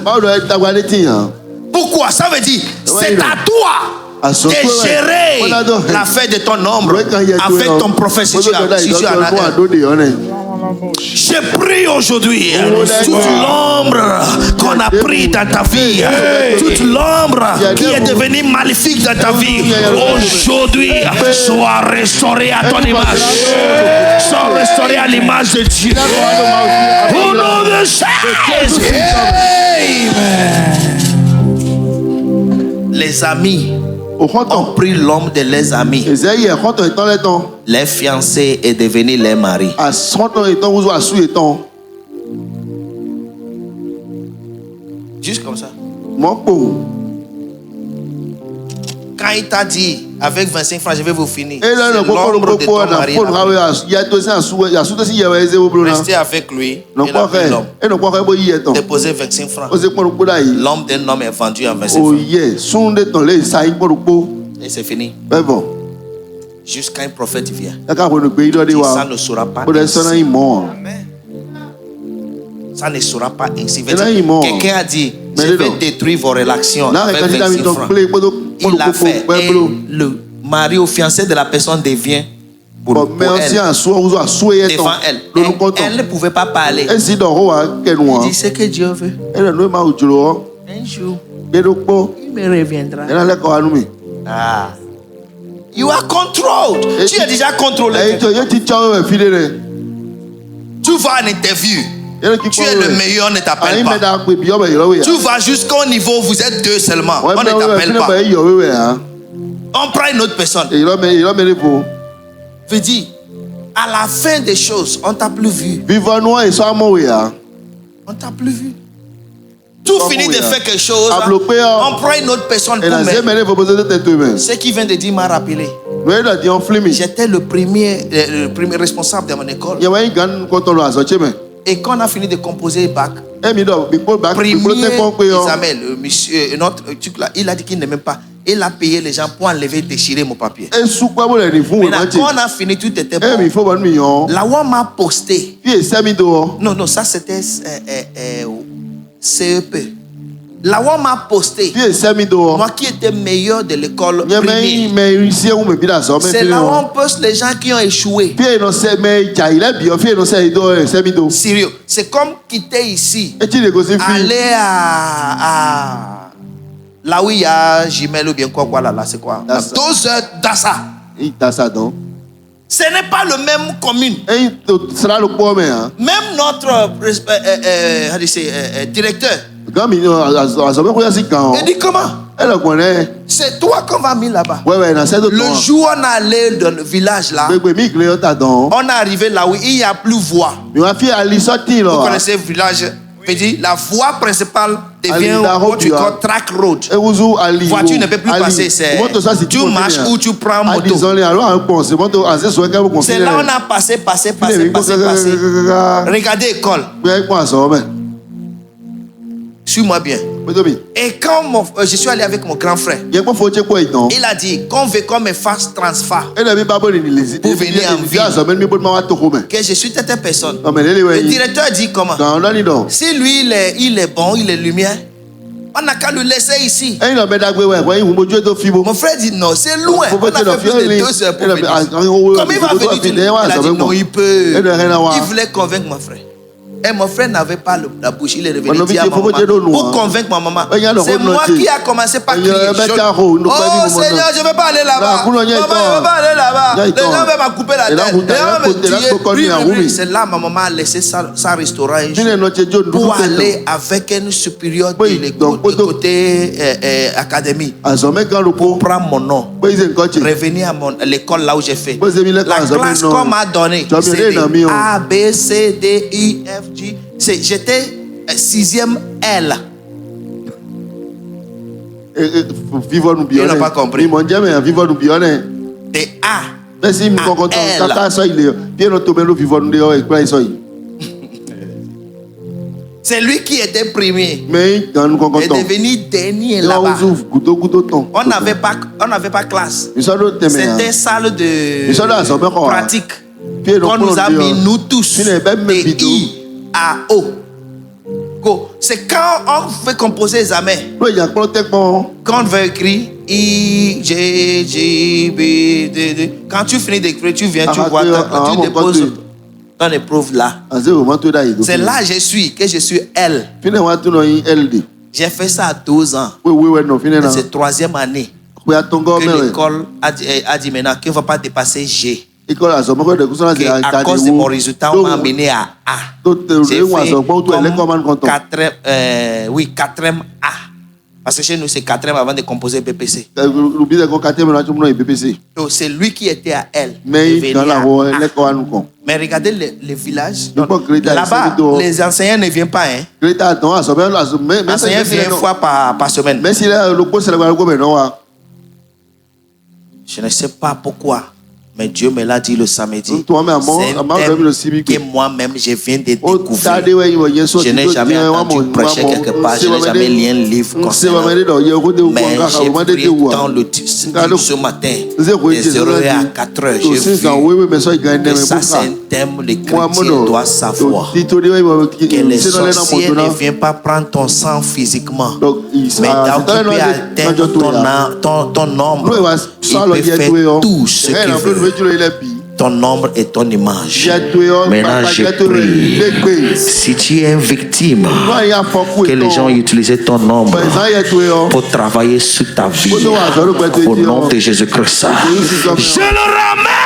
Pourquoi? Ça veut dire, c'est à toi de gérer l'affaire de ton ombre avec ton prophète si tu en as un. Je prie aujourd'hui, toute l'ombre qu'on a pris dans ta vie, toute l'ombre qui est devenue maléfique dans ta vie, aujourd'hui, soit restaurée à ton image, soit restaurée à l'image de Dieu. Au nom de Jésus. Amen. Les amis ont pris l'homme de leurs amis. Les fiancés est devenu les maris. Juste comme ça. Quand il t'a dit, avec 25 francs, je vais vous finir. C'est l'ombre de ton mari. Restez avec lui. Il a pris l'homme. Déposez 25 francs. L'homme d'un homme est vendu à 25 francs. Et c'est fini. Jusqu'à un prophète vient. Ça ne sera pas ainsi. Ça ne sera pas ainsi. Quelqu'un a dit, je vais détruire vos relations avec 25 francs. Il l'a fait. Et le mari ou fiancé de la personne devient pour elle, devant elle. Elle ne pouvait pas parler. Il dit ce que Dieu veut. Un jour, il me reviendra. Ah. You are controlled. Tu es déjà contrôlé. Tu vas à l'interview. Tu es le meilleur, on ne t'appelle pas. Tu vas jusqu'au niveau où vous êtes deux seulement. On ne t'appelle pas. On prend une autre personne. Veut dire, à la fin des choses, on ne t'a plus vu. On ne t'a plus vu. Tout finit de faire quelque chose. On prend une autre personne pour mettre. Ce qui vient de dire m'a rappelé. J'étais le premier responsable de mon école. Et quand on a fini de composer le bac, il a dit qu'il n'aimait pas. Il a payé les gens pour enlever, déchirer mon papier. Maintenant, quand on a fini, tout était bon. Là où on m'a posté. Non, ça c'était CEP. Là où on m'a posté, moi qui étais meilleur de l'école primaire, c'est là où on poste les gens qui ont échoué. Sérieux, c'est comme quitter ici, aller à Là où il y a Jimel ou bien quoi là, c'est quoi? 2 heures d'Assa. Ce n'est pas le même commune. Même notre directeur. Il dit comment? C'est toi qu'on va mis là-bas. Le jour où on est allé dans le village là, on est arrivé là où il n'y a plus voie. Vous connaissez le village? La voie principale devient track road. Voiture ne peut plus passer. Tu marches ou tu prends moto. C'est là où on a passé. Regardez l'école. Suis-moi bien. Et quand je suis allé avec mon grand frère, il a dit qu'on veut qu'on me fasse transfert pour venir en ville. Que je suis telle personne. Le directeur dit comment? Si lui il est bon, il est lumière, on n'a qu'à le laisser ici. Mon frère dit non, c'est loin. On a fait plus de 2 heures pour venir. Comme il va venir, il a dit non, il peut. Il voulait convaincre mon frère. Et mon frère n'avait pas la bouche, il est revenu dire à ma maman, pour convaincre ma maman. C'est moi qui a commencé par crier. Oh Seigneur, je ne veux pas aller là-bas. Maman, je ne veux pas aller là-bas. Les gens veulent me couper la tête. Les gens veulent me tuer. C'est là ma maman a laissé sa restaurant pour aller avec une supérieure de côté académie. Pour prendre mon nom. Revenir à l'école là où j'ai fait. La classe qu'on m'a donnée, c'est A, B, C, D, I, F. J'étais 6e L. Il n'a pas compris. De A à L. C'est lui qui était premier. Il est devenu dernier là-bas. On n'avait pas classe. C'était salle de pratique. Qu'on nous a mis nous tous de I à O. C'est quand on fait composer les examens. Quand on veut écrire I, G, J, B, D, D. Quand tu finis d'écrire, tu viens, tu vois, tu déposes ton épreuve là. C'est là que je suis L. J'ai fait ça à 12 ans. C'est 3e année que l'école a dit maintenant qu'il ne va pas dépasser G. À cause de mon résultat, on m'a amené à A. J'ai fait comme 4e A. Parce que chez nous, c'est 4e avant de composer BPC. Donc, c'est lui qui était à L. Mais regardez les villages. Là-bas, les enseignants ne viennent pas. L'enseignant vient une fois par semaine. Je ne sais pas pourquoi. Mais Dieu me l'a dit le samedi. C'est un thème que moi-même je viens de découvrir. Je n'ai jamais entendu prêcher quelque part. Je n'ai jamais lu un livre concernant. Mais j'ai pris dans le ce matin, de 0h à 4h, j'ai vu que ça c'est un thème que les chrétiens doivent savoir. Que les sorciers ne viennent pas prendre ton sang physiquement, mais d'occuper atteindre ton nombre. Il peut faire tout ce qu'il veut. Ton nombre et ton image. Maintenant, je prie. Si tu es une victime, que les gens utilisent ton nombre pour travailler sur ta vie. Au nom de Jésus-Christ. Je le ramène.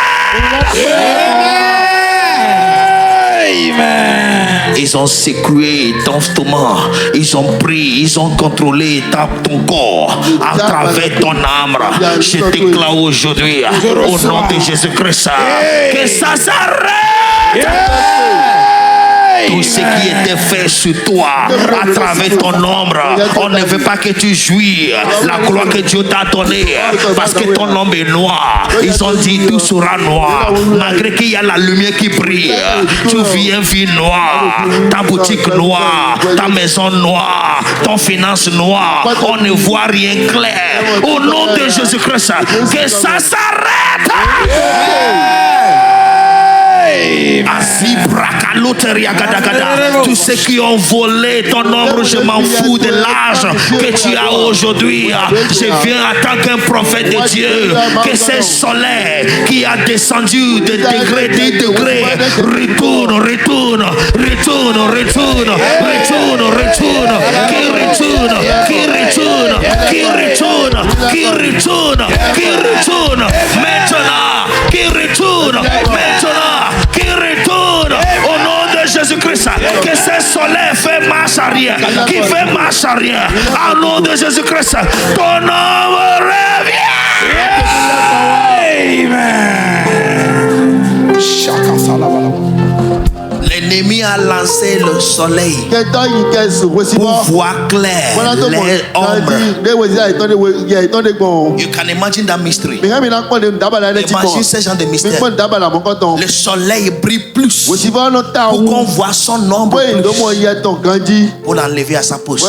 Amen. Ils ont secoué ton stomac. Ils ont pris, ils ont contrôlé ton corps à travers ton âme. Je déclare aujourd'hui, au nom de Jésus-Christ, que ça s'arrête. Tout ce qui était fait sur toi à travers ton ombre, on ne veut pas que tu jouis la gloire que Dieu t'a donnée parce que ton ombre est noir. Ils ont dit tout sera noir malgré qu'il y a la lumière qui brille. Tu viens vie noire, ta boutique noire, ta maison noire, ton finance noire. On ne voit rien clair. Au nom de Jésus-Christ, que ça s'arrête. Asi braka Tous ceux qui ont volé ton ombre, je m'en fous de l'âge que tu as aujourd'hui. Je viens en tant qu'un prophète de Dieu. Que ce soleil qui a descendu de degré en degré retourne. Maintenant. Au nom de Jésus-Christ. Que ce soleil fait marche arrière. Qui fait marche arrière. Au nom de Jésus-Christ. Ton nom revient. Amen. Chacun ça là-bas. L'ennemi a lancé le soleil pour voir clair les ombres. You can imagine that mystery. Imagine ce genre de mystère. Le soleil brille plus pour qu'on voit son ombre plus, pour l'enlever à sa poche.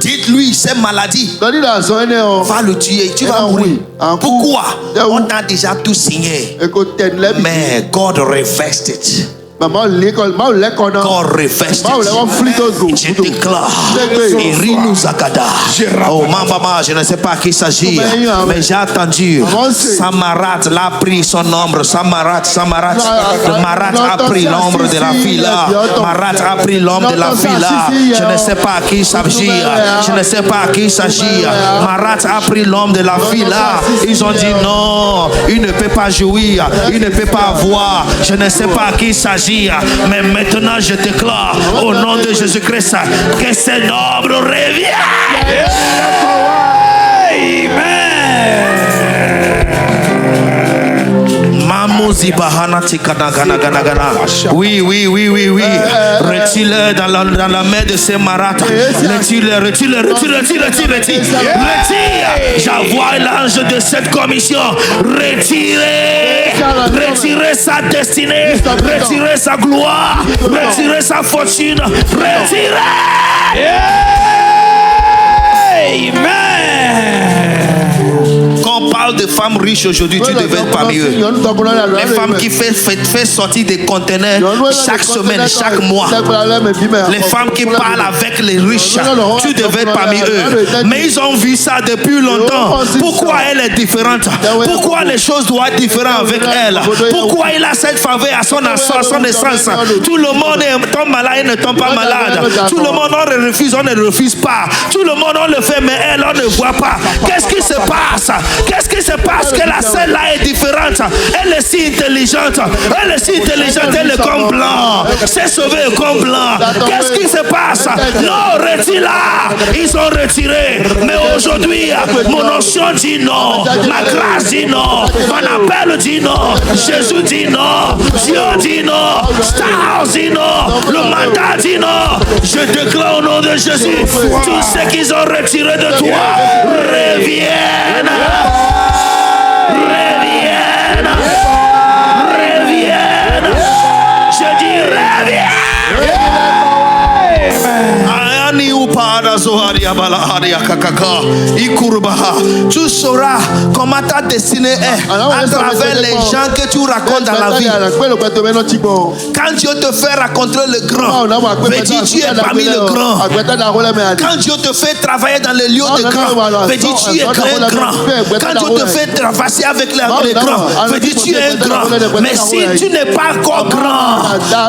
Dites-lui, cette maladie va le tuer, tu vas mourir. Pourquoi? On a déjà tout signé. Mais God reversed it. God refeste. Je déclare. Irinu Zakada. Oh maman, je ne sais pas qui s'agit, mais j'ai entendu. Samarat l'a pris son ombre. Samarat. Le Marat a pris l'ombre de la fille là. Marat a pris l'ombre de la fille là. Je ne sais pas qui s'agit. Marat a pris l'ombre de la fille là. Ils ont dit non, il ne peut pas jouir, il ne peut pas voir. Je ne sais pas qui s'agit. Mais maintenant je déclare au nom de Jésus-Christ que cet ombre revient. Oui. Retire-le dans la main de ces marats. Retire. J'envoie l'ange de cette commission. Retirer sa destinée. Retirer sa gloire. Retirer sa fortune. Retirer. Amen. Quand on parle de femmes riches aujourd'hui, tu devais être parmi eux. Les femmes qui fait sortir des conteneurs chaque semaine, chaque mois. Les femmes qui parlent avec les riches, tu devais être parmi eux. Mais ils ont vu ça depuis longtemps. Pourquoi elle est différente? Pourquoi les choses doivent être différentes avec elle? Pourquoi il a cette faveur à son naissance? Tout le monde tombe malade, il ne tombe pas malade. Tout le monde on le refuse, on ne le refuse pas. Tout le monde on le fait, mais elle on ne voit pas. Qu'est-ce qui se passe? Qu'est-ce qui se passe que la scène là est différente? Elle est si intelligente. Elle est comme blanc. C'est sauvé comme blanc. Qu'est-ce qui se passe? Non, retire-la. Ils ont retiré. Mais aujourd'hui, mon onction dit non. Ma grâce dit non. Mon appel dit non. Jésus dit non. Dieu dit non. Star dit non. Le mandat dit non. Je déclare au nom de Jésus. Tous ceux qu'ils ont retiré de toi reviennent. Je dis reviens. Tu sauras comment ta destinée est à travers les gens que tu racontes dans la vie. Quand Dieu te fait rencontrer le grand, veut dire tu es parmi le grand. Quand Dieu te fait travailler dans les lieux de grand, veut dire tu es grand. Quand Dieu te fait traverser avec les grands, veut dire tu es un grand. Mais si tu n'es pas encore grand,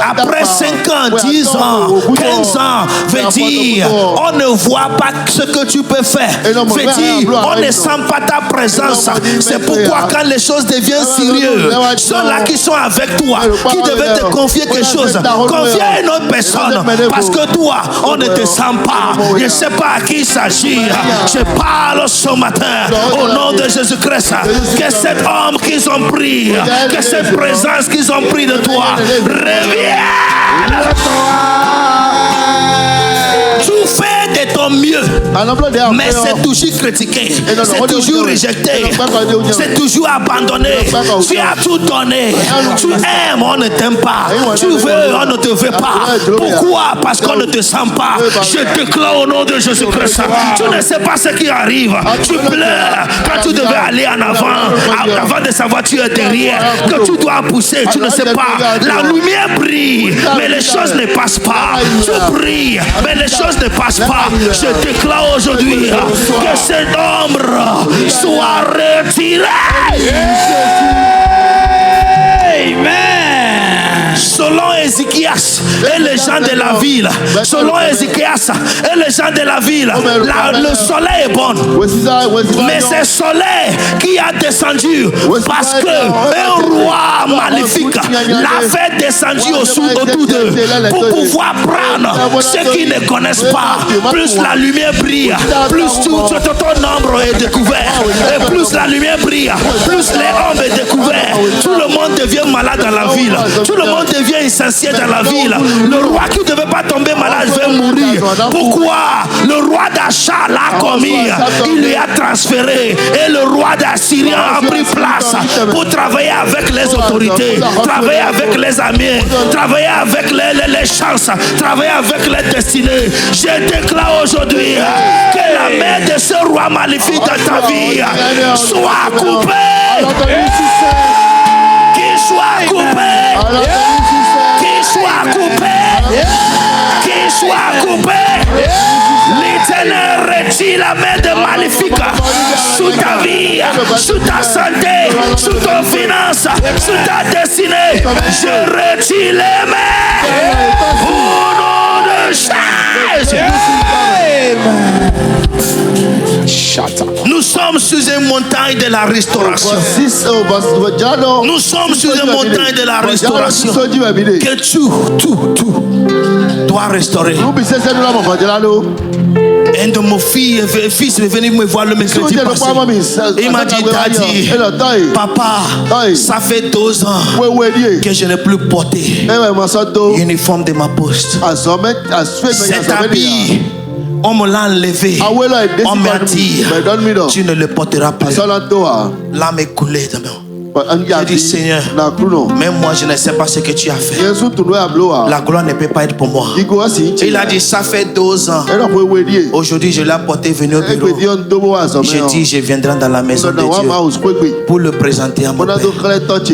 après 5 ans, 10 ans, 15 ans, veut dire on ne voit pas ce que tu peux faire. Veut dire on ne sent pas ta présence. C'est pourquoi quand les choses deviennent sérieuses, ceux-là qui sont avec toi, qui devaient te confier quelque chose, confie à une autre personne. Parce que toi, on ne te sent pas. Je ne sais pas à qui il s'agit. Je parle ce matin au nom de Jésus-Christ. Que cet homme qu'ils ont pris, que cette présence qu'ils ont pris de toi revienne. Tu fais de ton mieux. Dieu. Mais c'est toujours critiqué. C'est toujours rejeté. C'est toujours abandonné. Tu as tout donné. Tu aimes, on ne t'aime pas. Tu veux, on ne te veut pas. Pourquoi? Parce qu'on ne te sent pas. Je déclare au nom de Jésus-Christ. Tu ne sais pas ce qui arrive. Tu pleures quand tu devais aller en avant. Avant de savoir tu es derrière. Que tu dois pousser, tu ne sais pas. La lumière brille, mais les choses ne passent pas. Tu brilles, mais les choses ne passent pas. Je déclare aujourd'hui que cette ombre soit retirée. Amen. Selon Ézéchias et les gens de la ville, selon Ézéchias et les gens de la ville, le soleil est bon. Mais c'est le soleil qui a descendu parce que un roi maléfique l'a fait descendre autour d'eux pour pouvoir prendre ceux qui ne connaissent pas. Plus la lumière brille, plus ton ombre est découvert. Et plus la lumière brille, plus les hommes est découvert. Tout le monde devient malade dans la ville. Tout le monde devient insensé dans la ville. Le roi qui ne devait pas tomber malade va mourir. Pourquoi? Le roi d'Achar l'a commis. Il lui a transféré. Et le roi d'Assyrie a pris place pour travailler avec les autorités, travailler avec les amis, travailler avec les chances, travailler avec les destinées. Je déclare aujourd'hui que la main de ce roi maléfique dans ta vie soit coupée. Qu'il soit coupé. Qu'il soit coupé. Qu'il soit coupé. L'Éternel retire la main de maléfique sous ta vie, sous ta santé, sous ton finance, sous ta destinée. Je retire les mains au nom de Jésus. Nous sommes sur une montagne de la restauration. Nous sommes sur une montagne de la restauration. Que tout doit restaurer. Un de mon fils est venu me voir le mercredi passé. Il m'a dit, Daddy, papa, ça fait 2 ans que je n'ai plus porté l'uniforme de ma poste. Cet habit, on me l'a enlevé. On m'a dit, tu ne le porteras plus. L'âme est coulée demain. J'ai dit, Seigneur, même moi je ne sais pas ce que tu as fait. La gloire ne peut pas être pour moi. Il a dit, ça fait 2 ans. Aujourd'hui je l'ai apporté, venu au bureau. J'ai dit, je viendrai dans la maison de Dieu pour le présenter à mon père.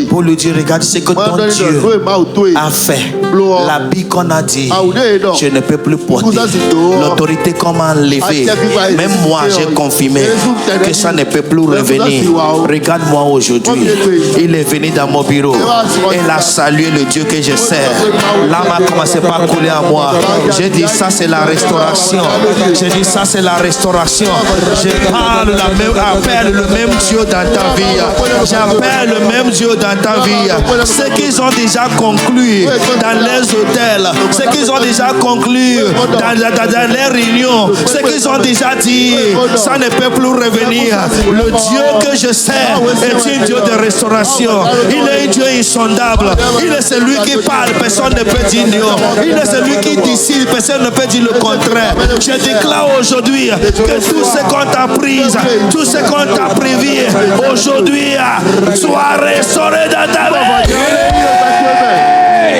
Pour lui dire, regarde ce que ton Dieu a fait. L'habit qu'on a dit, je ne peux plus porter. L'autorité qu'on m'a enlevé, même moi j'ai confirmé que ça ne peut plus revenir. Regarde-moi aujourd'hui. Il est venu dans mon bureau. Il a salué le Dieu que je sers. L'âme a commencé par couler à moi. J'ai dit, ça c'est la restauration. J'ai dit, ça c'est la restauration. J'appelle le même Dieu dans ta vie. J'appelle le même Dieu dans ta vie. Ce qu'ils ont déjà conclu dans les hôtels, ce qu'ils ont déjà conclu dans les réunions, ce qu'ils ont déjà dit, ça ne peut plus revenir. Le Dieu que je sers est un Dieu de restauration. Il est un Dieu insondable. Il est celui qui parle, personne ne peut dire non. Il est celui qui décide, personne ne peut dire le contraire. Je déclare aujourd'hui que tout ce qu'on t'a pris, tout ce qu'on t'a privé, aujourd'hui, soit restauré dans ta vie.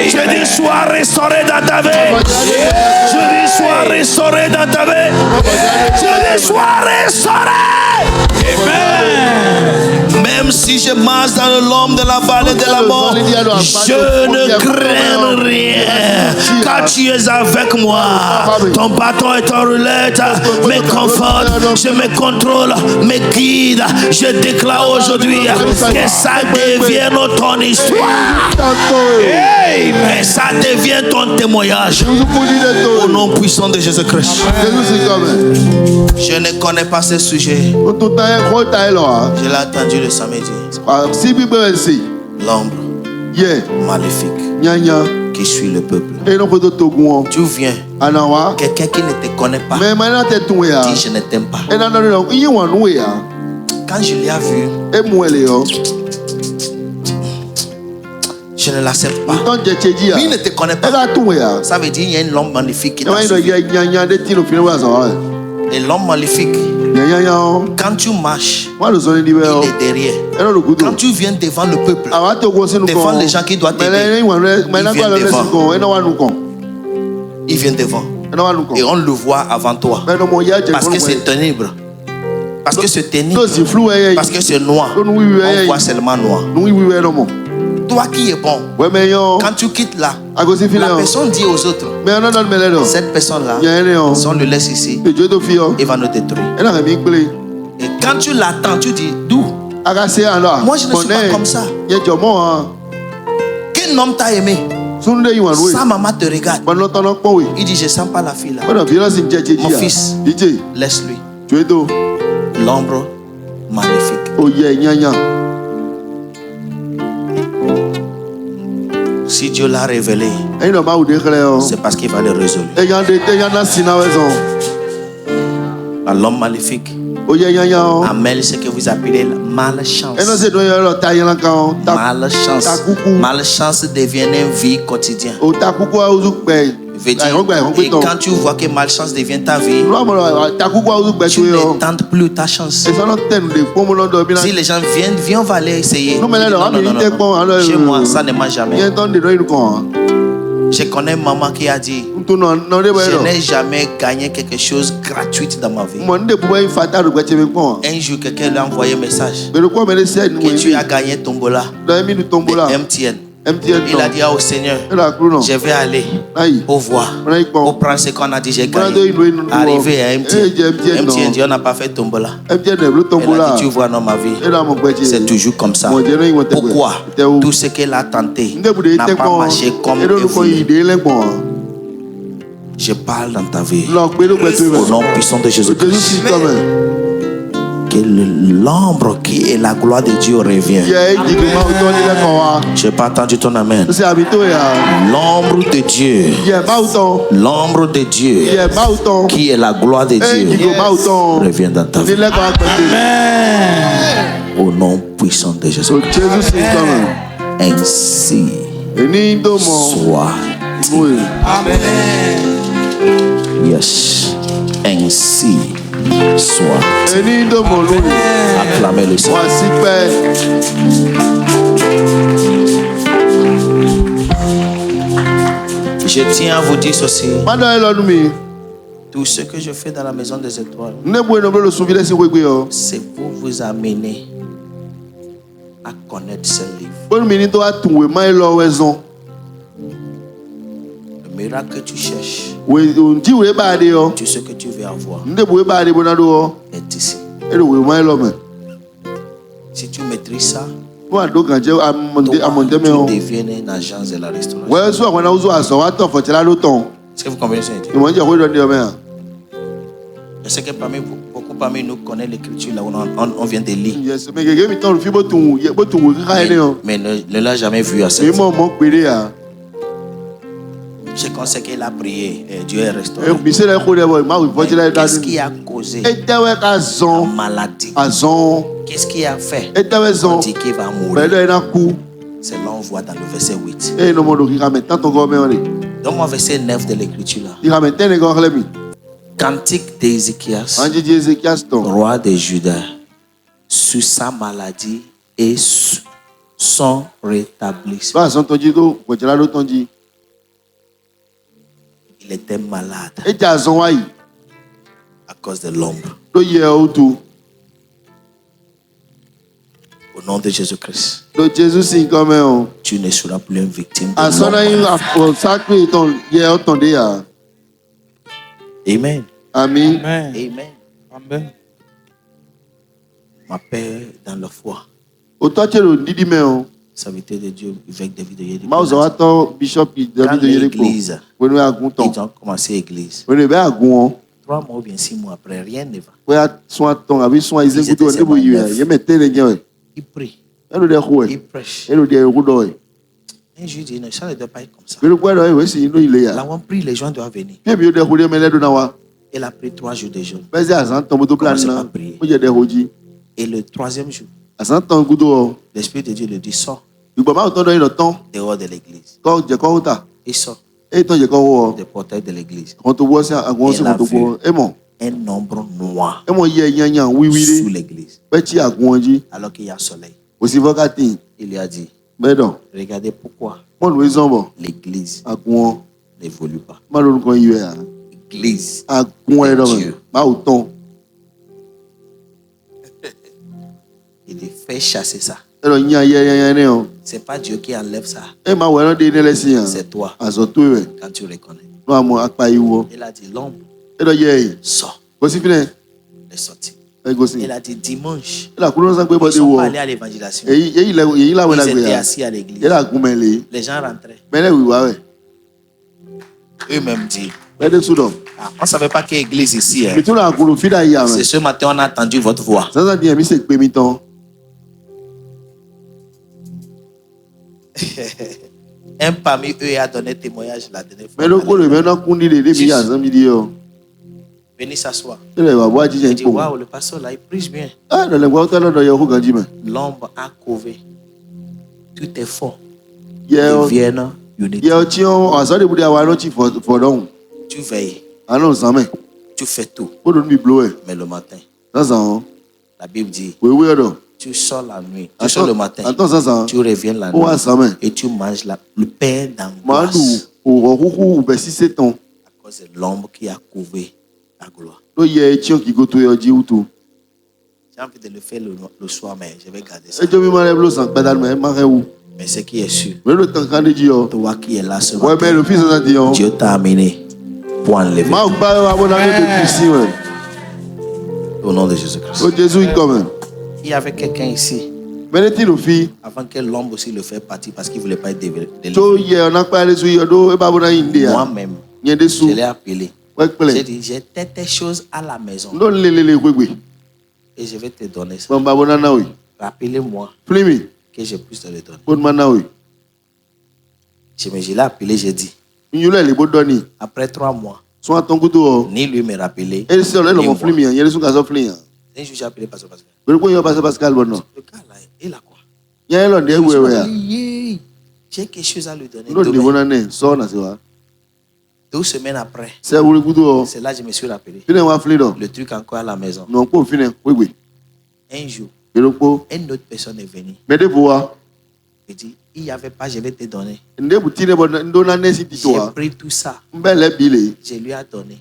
Je dis, sois restauré dans ta vie. Je dis, sois restauré dans ta vie. Je dis, sois restauré. Amen. Même si je marche dans l'ombre de la vallée de la mort, je ne crains rien, car tu es avec moi. Ton bâton et ton roulette me confortent, je me contrôle, me guide. Je déclare aujourd'hui que ça devienne ton histoire. Et ça devient ton témoignage. Au nom puissant de Jésus-Christ. Je ne connais pas ce sujet. Je l'ai entendu le samedi. L'ombre maléfique qui suit le peuple. Tu viens. Quelqu'un qui ne te connaît pas dit, je ne t'aime pas. Quand je l'ai vu, je ne l'accepte pas. Il ne te connaît pas. Ça veut dire qu'il y a une ombre magnifique qui t'a suivi. Et l'homme maléfique, quand tu marches, il est derrière. Quand tu viens devant le peuple, devant les gens qui doivent t'aider, il vient devant. Et on le voit avant toi. Parce que c'est ténèbre. Parce que c'est ténèbre. Parce que c'est noir. On voit seulement noir. Toi qui es bon, quand tu quittes là, la personne dit aux autres, cette personne-là, si on le laisse ici, il va nous détruire. Et quand tu l'attends, tu dis, d'où? Moi je ne suis pas comme ça. Quel homme t'a aimé? Sa maman te regarde. Il dit, je ne sens pas la fille là. Mon fils, laisse-lui. L'ombre maléfique. Si Dieu l'a révélé, c'est parce qu'il va le résoudre. L'homme maléfique amène ce que vous appelez la malchance. Malchance devient une vie quotidienne. Et quand tu vois que malchance devient ta vie, tu ne tentes plus ta chance. Si les gens viennent, on va aller essayer. Non, chez moi, ça ne marche jamais. Je connais maman qui a dit, je n'ai jamais gagné quelque chose gratuit dans ma vie. Un jour, quelqu'un lui a envoyé un message que tu as gagné Tombola de MTN. Il a dit au Seigneur, je vais aller pour voir, pour prendre ce qu'on a dit, j'ai gagné. Arrivé à MTN dit, on n'a pas fait Tombola. Il a dit, tu vois dans ma vie, c'est toujours comme ça. Pourquoi? Tout ce qu'elle a tenté n'a pas marché comme elle voulait. Je parle dans ta vie au nom puissant de Jésus-Christ. Que l'ombre qui est la gloire de Dieu revient. Je n'ai pas entendu ton amen. L'ombre de Dieu. L'ombre de Dieu qui est la gloire de Dieu revient dans ta vie. Au nom puissant de Jésus. Ainsi soit. Amen. Yes. Ainsi soit. Acclamez le Seigneur. Je tiens à vous dire ceci. Tout ce que je fais dans la maison des étoiles, c'est pour vous amener à connaître ce livre. Le miracle que tu cherches, tout ce que tu veux avoir est ici. Si tu maîtrises ça, tu deviens un agent de la restauration. Est-ce que vous comprenez ça? Je sais que beaucoup parmi nous connaissent l'écriture là où on vient de lire. Mais ne l'a jamais vu à cette. Je sais qu'il a prié et Dieu est restauré. Qu'est-ce qui a causé la maladie? Qu'est-ce qui a fait? On dit qu'il va mourir. C'est là on voit dans le verset 8. Donne-moi verset 9 de l'écriture là. Cantique d'Ézéchias, roi de Juda, sur sa maladie et son rétablissement. Il était malade à cause de l'ombre. Au nom de Jésus-Christ, tu ne seras plus une victime de l'ombre. Amen. Amen. Amen. Amen. Ma paix dans la foi. Serviteur de Dieu, évêque David de Yéli. Dans l'église, ils ont commencé l'église. 3 mois ou bien 6 mois après, rien ne va. Il prie. Il prêche. Un jour, il dit, non, ça ne doit pas être comme ça. Là où on prie, les gens doivent venir. Il a pris 3 jours de jeûne. Commencé à prier. Et le 3e jour, l'Esprit de Dieu le dit, sors dehors de l'église. Il sort des portails de l'église. Et il a vu un ombre noir sous l'église. Alors qu'il y a soleil. Il lui a dit, regardez pourquoi l'église n'évolue pas. L'église de Dieu. Il dit, fais chasser ça. C'est pas Dieu qui enlève ça. C'est toi. Quand tu reconnais. Il a dit, l'ombre sort. Il est sorti. Il a dit, dimanche, ils sont pas allés à l'évangélisation. Ils étaient assis à l'église. Les gens rentraient. Eux-mêmes disent, on ne savait pas quelle église ici. C'est ce matin on a entendu votre voix. Un parmi eux a donné témoignage la dernière fois. Venez s'asseoir. Il dit, waouh, le pasteur là, il prêche bien. L'ombre a couvé. Tout est fort. Deviennent unité. Tu veilles. Tu fais tout. Mais le matin, la Bible dit, tu sors la nuit, tu sors le matin, tu reviens la nuit et tu manges le pain d'angoisse à cause de l'ombre qui a couvé la gloire. J'ai envie de le faire le soir, mais je vais garder ça. Mais ce qui est sûr, toi qui es là ce matin, Dieu t'a amené pour enlever. Au nom de Jésus-Christ. Il y avait quelqu'un ici. Avant que l'ombre aussi le fait partie parce qu'il ne voulait pas être délivré. Moi-même, je l'ai appelé. J'ai dit, j'ai des choses à la maison. Et je vais te donner ça. Rappelez-moi que je puisse te le donner. Je l'ai appelé, j'ai dit. Après 3 mois, ni lui me rappelait. Un jour, j'ai appelé Pasteur Pascal. Le gars là, il a quoi? J'ai quelque chose à lui donner. 12 semaines après, c'est là que je me suis rappelé. Le truc encore à la maison. Un jour, une autre personne est venue. Il dit, il n'y avait pas, je vais te donner. J'ai pris tout ça. Je lui ai donné.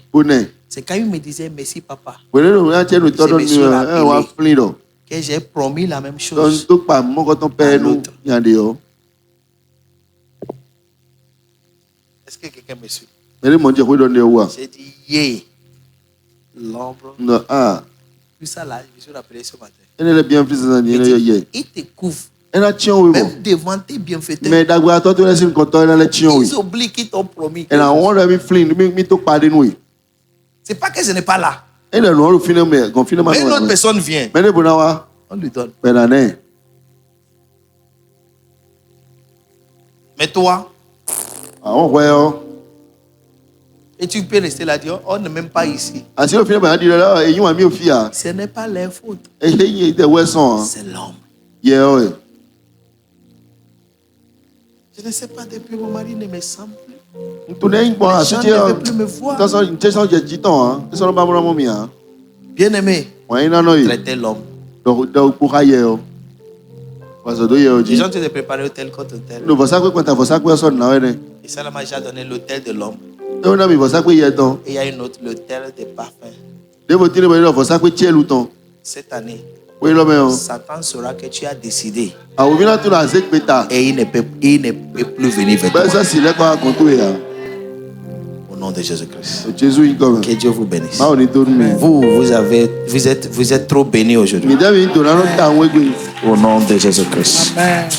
C'est quand il me disait merci papa. Je me suis rappelé que j'ai promis la même chose à l'autre. Est-ce que quelqu'un me suit? J'ai dit, yeah, l'ombre. Tout ça là, je me suis rappelé ce matin. Il te couvre. Même devant tes bienfaiteurs. Ils oublient qu'ils t'ont promis. C'est pas que ce n'est pas là. Mais une autre personne vient. On lui donne. Mais toi, et tu peux rester là, dire, on n'est même pas ici. Ce n'est pas leur faute. C'est l'homme. Je ne sais pas, depuis mon mari ne me semble plus. Les gens ne veulent plus me voir. Bien aimé, traitez l'homme. Les gens te préparent tel contre tel. Et ça m'a déjà donné l'hôtel de l'homme. Et il y a une autre, l'hôtel des parfums. Cette année, Satan saura que tu as décidé. Et il ne peut plus venir vers toi. Au nom de Jésus-Christ. Que Dieu vous bénisse. Vous êtes trop bénis aujourd'hui. Au nom de Jésus-Christ. Amen.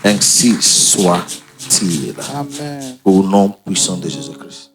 Ainsi soit-il. Amen. Au nom puissant de Jésus-Christ.